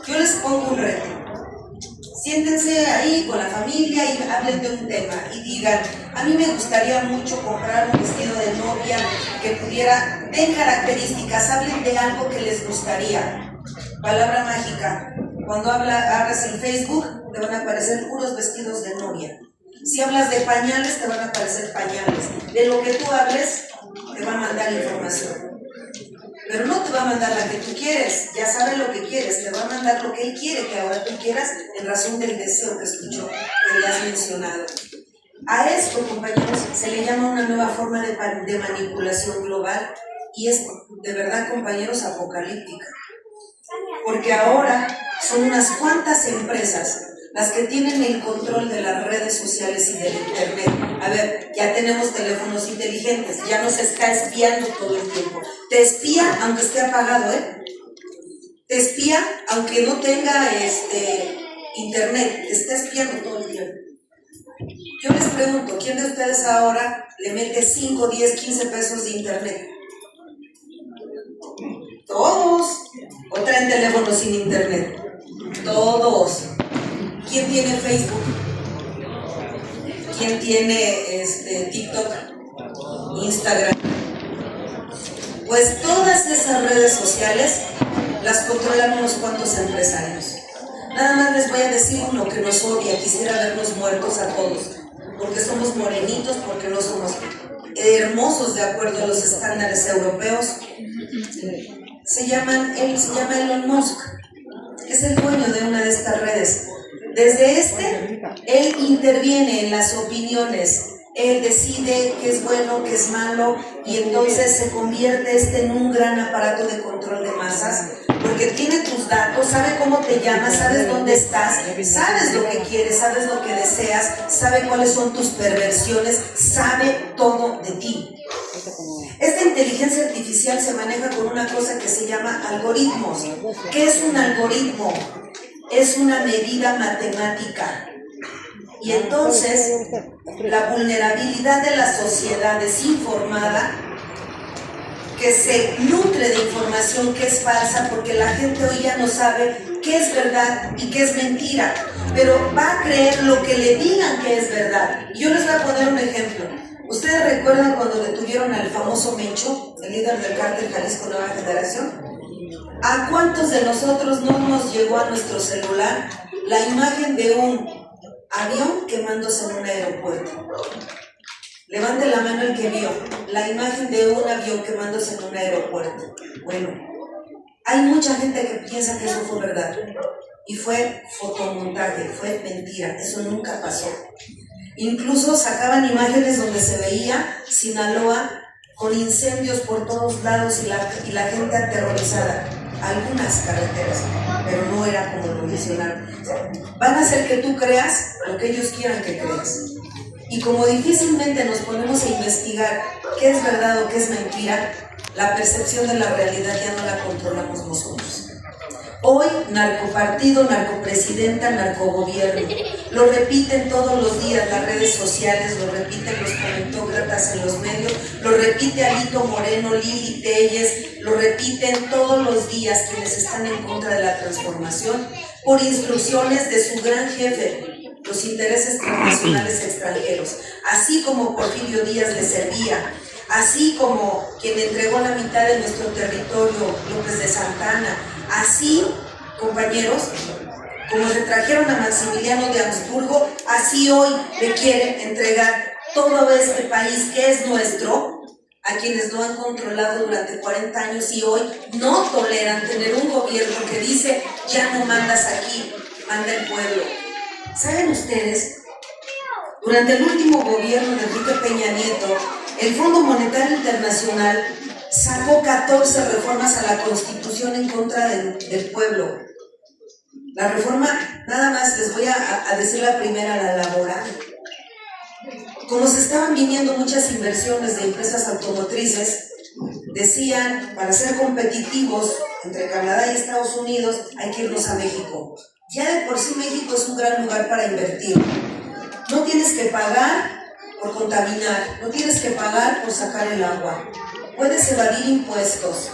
Speaker 2: Yo les pongo un reto. Siéntense ahí con la familia y hablen de un tema y digan, a mí me gustaría mucho comprar un vestido de novia que pudiera, den características, hablen de algo que les gustaría. Palabra mágica, cuando hablas en Facebook te van a aparecer puros vestidos de novia. Si hablas de pañales te van a aparecer pañales. De lo que tú hables te va a mandar información. Pero no te va a mandar la que tú quieres, ya sabe lo que quieres, te va a mandar lo que él quiere que ahora tú quieras en razón del deseo que escuchó, que le has mencionado. A esto, compañeros, se le llama una nueva forma de manipulación global y es de verdad, compañeros, apocalíptica. Porque ahora son unas cuantas empresas las que tienen el control de las redes sociales y del internet. A ver, ya tenemos teléfonos inteligentes, ya nos está espiando todo el tiempo. Te espía aunque esté apagado, Te espía aunque no tenga internet, te está espiando todo el tiempo. Yo les pregunto, ¿quién de ustedes ahora le mete 5, 10, 15 pesos de internet? Todos. ¿O traen teléfonos sin internet? Todos. ¿Quién tiene Facebook? ¿Quién tiene TikTok? Instagram. Pues todas esas redes sociales las controlan unos cuantos empresarios. Nada más les voy a decir uno que nos odia, quisiera vernos muertos a todos, porque somos morenitos, porque no somos hermosos de acuerdo a los estándares europeos. Se llama Elon Musk, es el dueño de una de estas redes. Desde él interviene en las opiniones, él decide qué es bueno, qué es malo, y entonces se convierte en un gran aparato de control de masas, porque tiene tus datos, sabe cómo te llamas, sabes dónde estás, sabes lo que quieres, sabes lo que deseas, sabe cuáles son tus perversiones, sabe todo de ti. Esta inteligencia artificial se maneja con una cosa que se llama algoritmos. ¿Qué es un algoritmo? Es una medida matemática. Y entonces, la vulnerabilidad de la sociedad desinformada, que se nutre de información que es falsa, porque la gente hoy ya no sabe qué es verdad y qué es mentira, pero va a creer lo que le digan que es verdad. Y yo les voy a poner un ejemplo. ¿Ustedes recuerdan cuando detuvieron al famoso Mencho, el líder del cártel Jalisco Nueva Generación? ¿A cuántos de nosotros no nos llegó a nuestro celular la imagen de un avión quemándose en un aeropuerto? Levante la mano el que vio la imagen de un avión quemándose en un aeropuerto. Bueno, hay mucha gente que piensa que eso fue verdad y fue fotomontaje, fue mentira, eso nunca pasó. Incluso sacaban imágenes donde se veía Sinaloa con incendios por todos lados y la gente aterrorizada. Algunas carreteras, pero no era como lo mencionaron. Van a hacer que tú creas lo que ellos quieran que creas. Y como difícilmente nos ponemos a investigar qué es verdad o qué es mentira, la percepción de la realidad ya no la controlamos nosotros. Hoy, narcopartido, narcopresidenta, narcogobierno. lo repiten todos los días las redes sociales, lo repiten los comentócratas en los medios, lo repite Alito Moreno, Lili Telles, lo repiten todos los días quienes están en contra de la transformación por instrucciones de su gran jefe, los intereses transnacionales extranjeros, así como Porfirio Díaz le servía, así como quien entregó la mitad de nuestro territorio, López de Santana, así, compañeros, como se trajeron a Maximiliano de Habsburgo, así hoy le quieren entregar todo este país que es nuestro a quienes lo han controlado durante 40 años y hoy no toleran tener un gobierno que dice ya no mandas aquí, manda el pueblo. ¿Saben ustedes? Durante el último gobierno de Enrique Peña Nieto, el Fondo Monetario Internacional sacó 14 reformas a la Constitución en contra del pueblo. La reforma, nada más les voy a decir la primera, la laboral. Como se estaban viniendo muchas inversiones de empresas automotrices, decían, para ser competitivos entre Canadá y Estados Unidos, hay que irnos a México. Ya de por sí México es un gran lugar para invertir. No tienes que pagar por contaminar, no tienes que pagar por sacar el agua. Puedes evadir impuestos,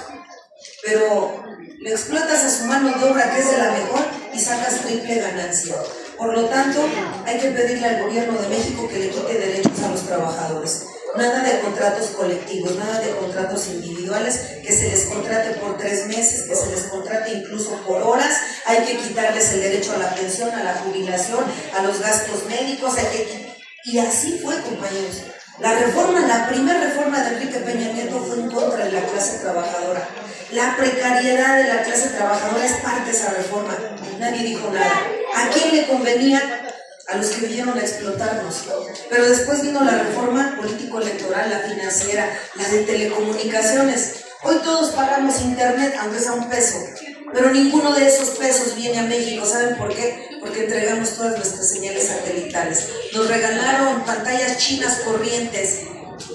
Speaker 2: pero le explotas a su mano de obra, que es de la mejor, y sacas triple ganancia. Por lo tanto, hay que pedirle al gobierno de México que le quite derechos a los trabajadores. Nada de contratos colectivos, nada de contratos individuales, que se les contrate por 3 meses, que se les contrate incluso por horas. Hay que quitarles el derecho a la pensión, a la jubilación, a los gastos médicos. Y así fue, compañeros. La primera reforma de Enrique Peña Nieto fue en contra de la clase trabajadora. La precariedad de la clase trabajadora es parte de esa reforma. Nadie dijo nada. ¿A quién le convenía? A los que vinieron a explotarnos. Pero después vino la reforma político-electoral, la financiera, la de telecomunicaciones. Hoy todos pagamos internet, aunque sea $1, pero ninguno de esos pesos viene a México. ¿Saben por qué? Porque entregamos todas nuestras señales satelitales. Nos regalaron pantallas chinas corrientes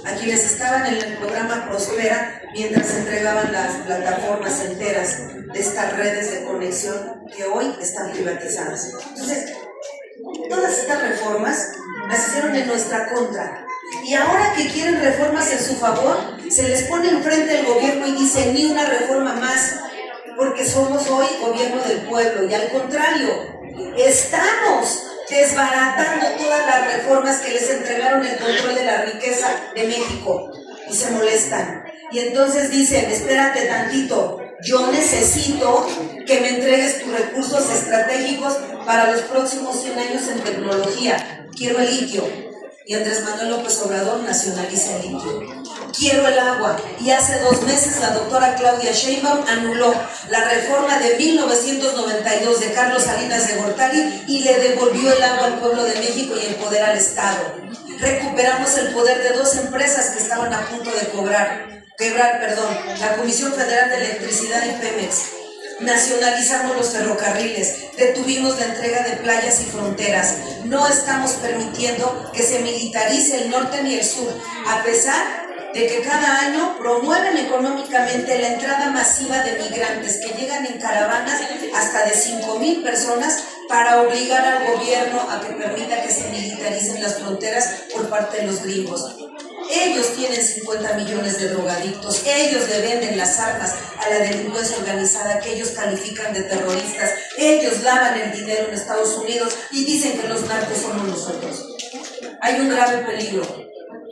Speaker 2: a quienes estaban en el programa Prospera, mientras entregaban las plataformas enteras de estas redes de conexión que hoy están privatizadas. Entonces, todas estas reformas las hicieron en nuestra contra. Y ahora que quieren reformas en su favor, se les pone enfrente el gobierno y dice ni una reforma más, porque somos hoy gobierno del pueblo. Y al contrario, estamos desbaratando todas las reformas que les entregaron el control de la riqueza de México. Y se molestan. Y entonces dicen, espérate tantito, yo necesito que me entregues tus recursos estratégicos para los próximos 100 años en tecnología. Quiero el litio. Y Andrés Manuel López Obrador nacionaliza el litio. Quiero el agua. Y hace 2 meses la doctora Claudia Sheinbaum anuló la reforma de 1992 de Carlos Salinas de Gortari y le devolvió el agua al pueblo de México y el poder al Estado. Recuperamos el poder de 2 empresas que estaban a punto de quebrar, la Comisión Federal de Electricidad y Pemex. Nacionalizamos los ferrocarriles, detuvimos la entrega de playas y fronteras. No estamos permitiendo que se militarice el norte ni el sur, a pesar de que cada año promueven económicamente la entrada masiva de migrantes que llegan en caravanas hasta de 5,000 personas para obligar al gobierno a que permita que se militaricen las fronteras por parte de los gringos. Ellos tienen 50 millones de drogadictos, ellos le venden las armas a la delincuencia organizada que ellos califican de terroristas, ellos lavan el dinero en Estados Unidos y dicen que los narcos somos nosotros. Hay un grave peligro,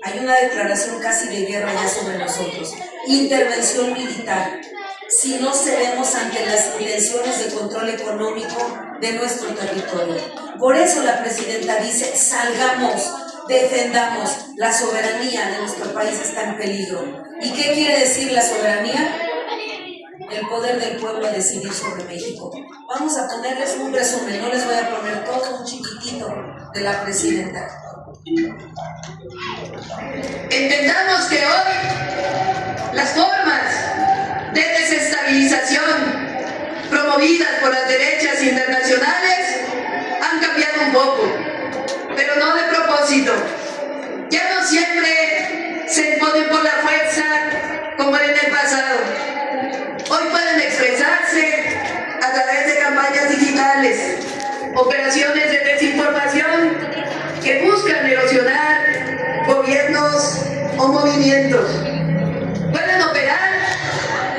Speaker 2: hay una declaración casi de guerra ya sobre nosotros, intervención militar, si no cedemos ante las intenciones de control económico de nuestro territorio. Por eso la presidenta dice, salgamos, defendamos, la soberanía de nuestro país está en peligro. ¿Y qué quiere decir la soberanía? El poder del pueblo a decidir sobre México. Vamos a ponerles un resumen, no les voy a poner todo un chiquitito de la presidenta.
Speaker 5: Entendamos que hoy las formas de desestabilización promovidas por las derechas internacionales han cambiado un poco, pero no de propósito. Ya no siempre se imponen por la fuerza como en el pasado. Hoy pueden expresarse a través de campañas digitales, operaciones de desinformación o movimientos. Pueden operar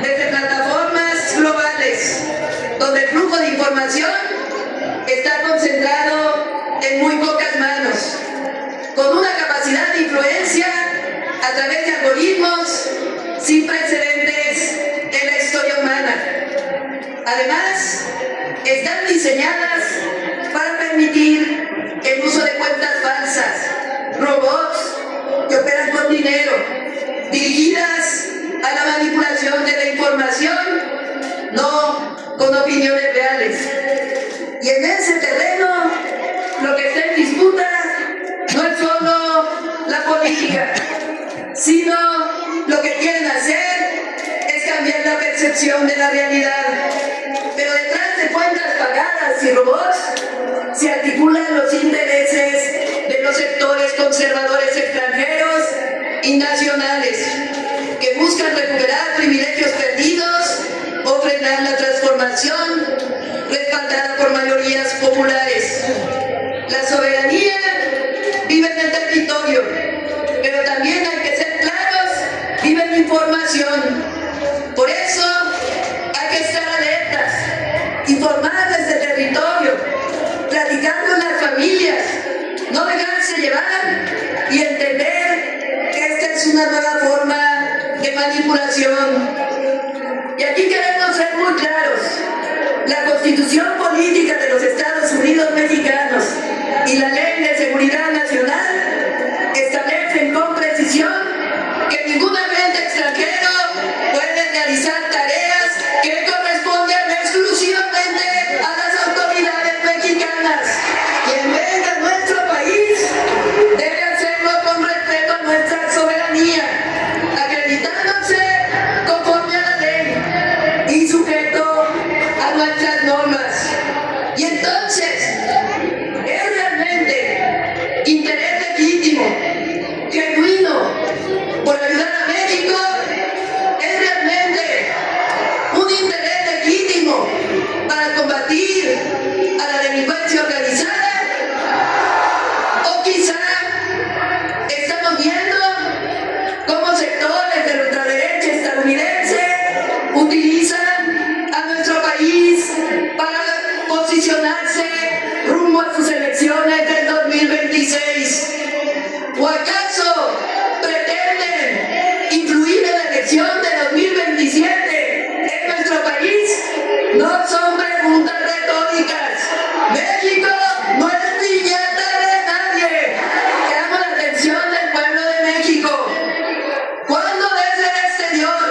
Speaker 5: desde plataformas globales, donde el flujo de información está concentrado en muy pocas manos, con una capacidad de influencia a través de algoritmos sin precedentes en la historia humana. Además, están diseñadas para permitir el uso de cuentas falsas, robots que operan con dinero, dirigidas a la manipulación de la información, no con opiniones reales. Y en ese terreno, lo que está en disputa no es solo la política, sino lo que quieren hacer es cambiar la percepción de la realidad. Pero detrás de cuentas pagadas y robots se articulan los intereses de los sectores conservadores extranjeros y nacionales que buscan recuperar privilegios perdidos o frenar la transformación respaldada por mayorías populares. La soberanía vive en el territorio, pero también hay que ser claros, vive en la información. Por eso hay que estar alertas, informar desde el territorio, platicar con las familias, no dejarse llevar y entender que esta es una nueva forma de manipulación. Y aquí queremos ser muy claros. La Constitución Política de los Estados Unidos Mexicanos y la Ley de Seguridad Nacional establecen con precisión que ningún agente extranjero puede realizar tareas que corresponden exclusivamente a las autoridades mexicanas. Quien venga a nuestro país debe hacerlo con respeto a nuestra soberanía, acreditándose conforme a la ley y sujeto a nuestras normas. Y entonces, es realmente interés legítimo, genuino, por ayudar a México, es realmente un interés legítimo para combatir a la delincuencia organizada, o quizá estamos viendo cómo sectores de la ultraderecha estadounidense utilizan a nuestro país para posicionarse rumbo a sus elecciones del 2026. ¿O acaso pretenden influir en la elección de 2027 en nuestro país? No son preguntas retóricas. México no es piñata de nadie. Llamo la atención del pueblo de México. Cuando desde el exterior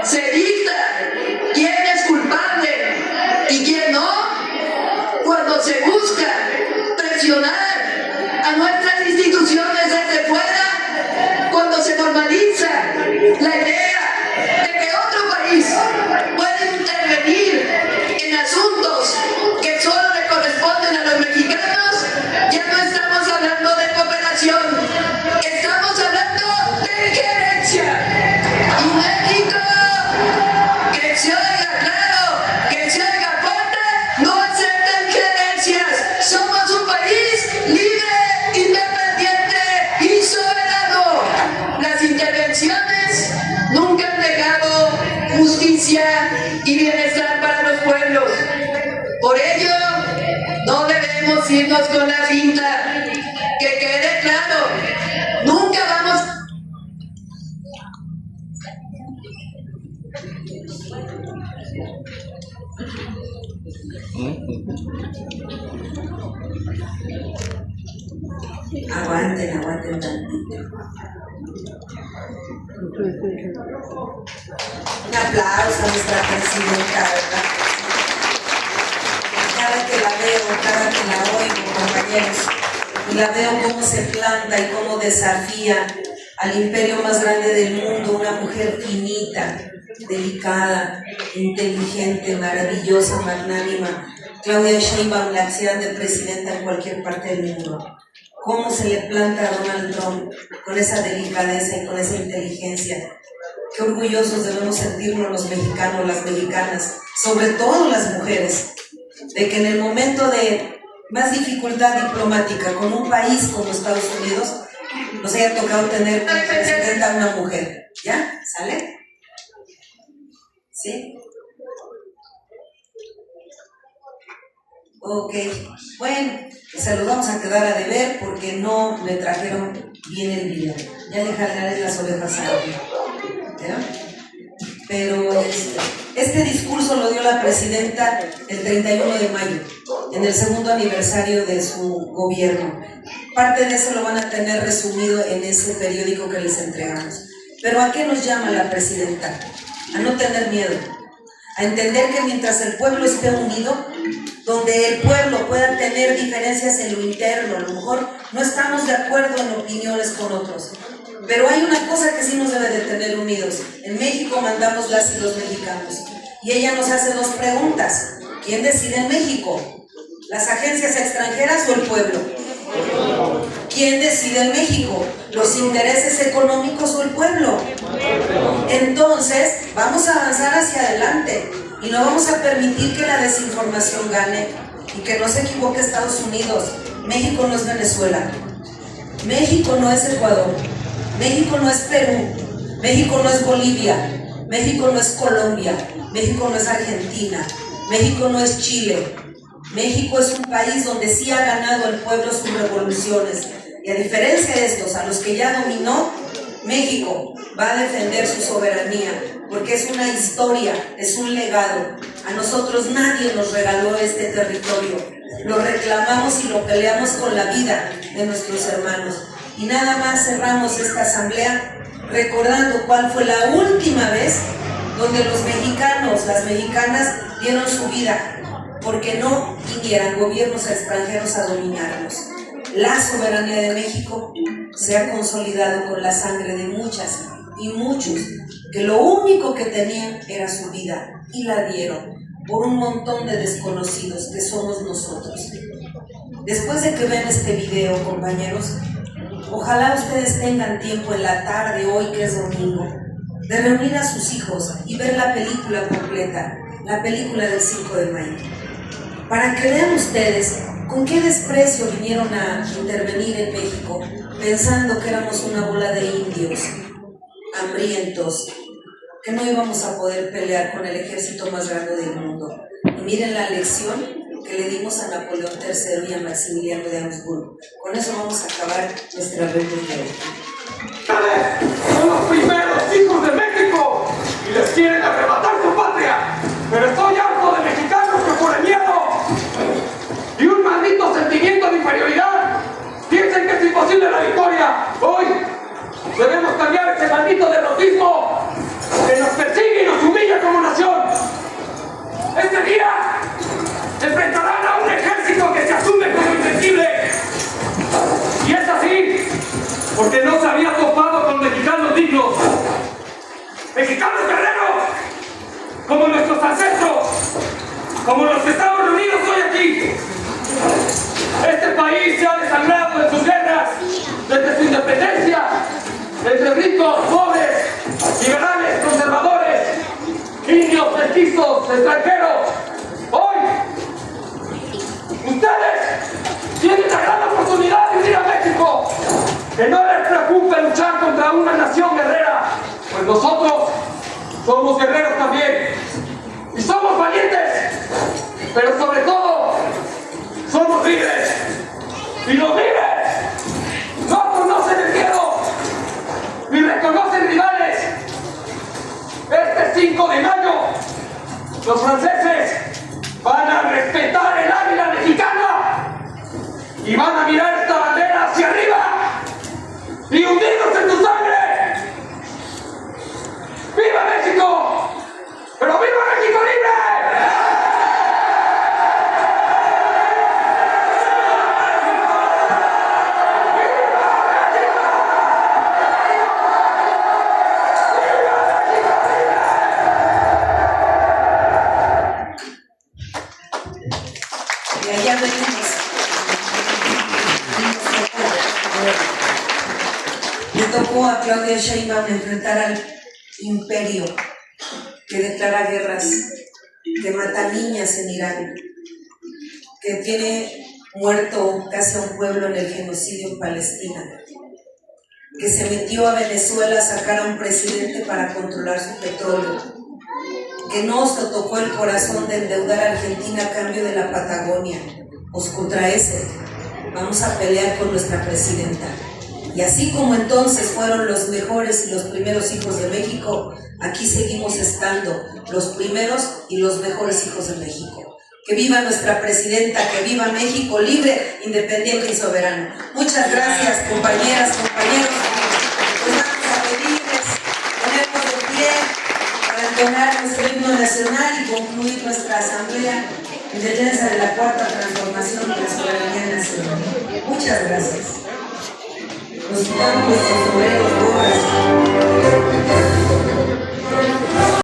Speaker 5: se dicta quién es culpable y quién no, cuando se busca presionar a nuestras instituciones desde fuera, cuando se normaliza la idea de que otro país puede intervenir en asuntos que solo le corresponden a los mexicanos, ya no estamos hablando de cooperación, estamos hablando de injerencia. Y México, que se oiga claro, que se oiga fuerte, no acepta injerencias. Somos un país libre, independiente y soberano. Las intervenciones nunca han dejado justicia y bienestar para los pueblos. Por ello, no debemos irnos con la finta. Que quede claro, nunca vamos
Speaker 2: Aguanten tantito. Un aplauso a nuestra presidenta, ¿verdad? Cada que la veo, cada que la oigo, compañeros, y la veo cómo se planta y cómo desafía al imperio más grande del mundo, una mujer finita, delicada, inteligente, maravillosa, magnánima, Claudia Sheinbaum, la acción de presidenta en cualquier parte del mundo. Cómo se le planta a Donald Trump con esa delicadeza y con esa inteligencia. Qué orgullosos debemos sentirnos los mexicanos, las mexicanas, sobre todo las mujeres, de que en el momento de más dificultad diplomática con un país como Estados Unidos, nos haya tocado tener como presidenta a una mujer. ¿Ya? ¿Sale? ¿Sí? Ok, bueno, se los vamos a quedar a deber porque no me trajeron bien el video. Ya le jalaré las orejas a ¿verdad? Pero este discurso lo dio la presidenta el 31 de mayo, en el segundo aniversario de su gobierno. Parte de eso lo van a tener resumido en ese periódico que les entregamos. Pero ¿a qué nos llama la presidenta? A no tener miedo, a entender que mientras el pueblo esté unido, donde el pueblo pueda tener diferencias en lo interno, a lo mejor no estamos de acuerdo en opiniones con otros, pero hay una cosa que sí nos debe de tener unidos. En México mandamos las y los mexicanos, y ella nos hace dos preguntas. ¿Quién decide en México? ¿Las agencias extranjeras o el pueblo? ¿Quién decide en México? ¿Los intereses económicos o el pueblo? Entonces, vamos a avanzar hacia adelante y no vamos a permitir que la desinformación gane y que no se equivoque Estados Unidos. México no es Venezuela, México no es Ecuador, México no es Perú, México no es Bolivia, México no es Colombia, México no es Argentina, México no es Chile. México es un país donde sí ha ganado el pueblo sus revoluciones, y a diferencia de estos, a los que ya dominó, México va a defender su soberanía, porque es una historia, es un legado. A nosotros nadie nos regaló este territorio, lo reclamamos y lo peleamos con la vida de nuestros hermanos. Y nada más cerramos esta asamblea recordando cuál fue la última vez donde los mexicanos, las mexicanas dieron su vida porque no vinieran gobiernos extranjeros a dominarnos. La soberanía de México se ha consolidado con la sangre de muchas y muchos que lo único que tenían era su vida y la dieron por un montón de desconocidos que somos nosotros. Después de que vean este video, compañeros, ojalá ustedes tengan tiempo en la tarde, hoy que es domingo, de reunir a sus hijos y ver la película completa, la película del 5 de mayo. Para que vean ustedes con qué desprecio vinieron a intervenir en México, pensando que éramos una bola de indios, hambrientos, que no íbamos a poder pelear con el ejército más grande del mundo. Y miren la lección que le dimos a Napoleón III y a Maximiliano de Habsburgo. Con eso vamos a acabar nuestra reunión de hoy.
Speaker 6: Son los primeros hijos de México y les quieren arrebatar su patria, pero estoy harto de mexicanos que por el miedo y un maldito sentimiento de inferioridad piensen que es imposible la victoria. Hoy debemos cambiar ese maldito derrotismo que nos persigue y nos humilla como nación. Este día enfrentarán a un ejército que se asume como invencible, y es así porque no se había topado con mexicanos dignos, mexicanos guerreros, como nuestros ancestros, como los que estamos reunidos hoy aquí. Este país se ha desangrado en sus guerras desde su independencia, entre ricos, pobres, liberales, conservadores, indios, mestizos, extranjeros. Hoy, ustedes tienen la gran oportunidad de unir a México. Que no les preocupe luchar contra una nación guerrera, pues nosotros somos guerreros también y somos valientes, pero sobre todo somos libres, y los libres no conocen el miedo ni reconocen rivales. Este 5 de mayo los franceses van a respetar el águila mexicana y van a mirar esta bandera hacia arriba y hundirnos en tu sangre. ¡Viva México! ¡Pero viva México libre!
Speaker 2: Y allá venimos. Le tocó a Claudia Sheinbaum enfrentar al imperio que declara guerras, que mata niñas en Irán, que tiene muerto casi a un pueblo en el genocidio en Palestina. que se metió a Venezuela a sacar a un presidente para controlar su petróleo, que no os tocó el corazón de endeudar a Argentina a cambio de la Patagonia. Os contra ese vamos a pelear con nuestra presidenta. Y así como entonces fueron los mejores y los primeros hijos de México, aquí seguimos estando los primeros y los mejores hijos de México. Que viva nuestra presidenta, que viva México libre, independiente y soberano. Muchas gracias, compañeras, compañeros. Pues vamos a pedirles ponernos de pie para entonar nuestro himno nacional y concluir nuestra asamblea en defensa de la cuarta transformación de la soberanía nacional. Muchas gracias. Nos quitamos nuestros sombreros, gorras.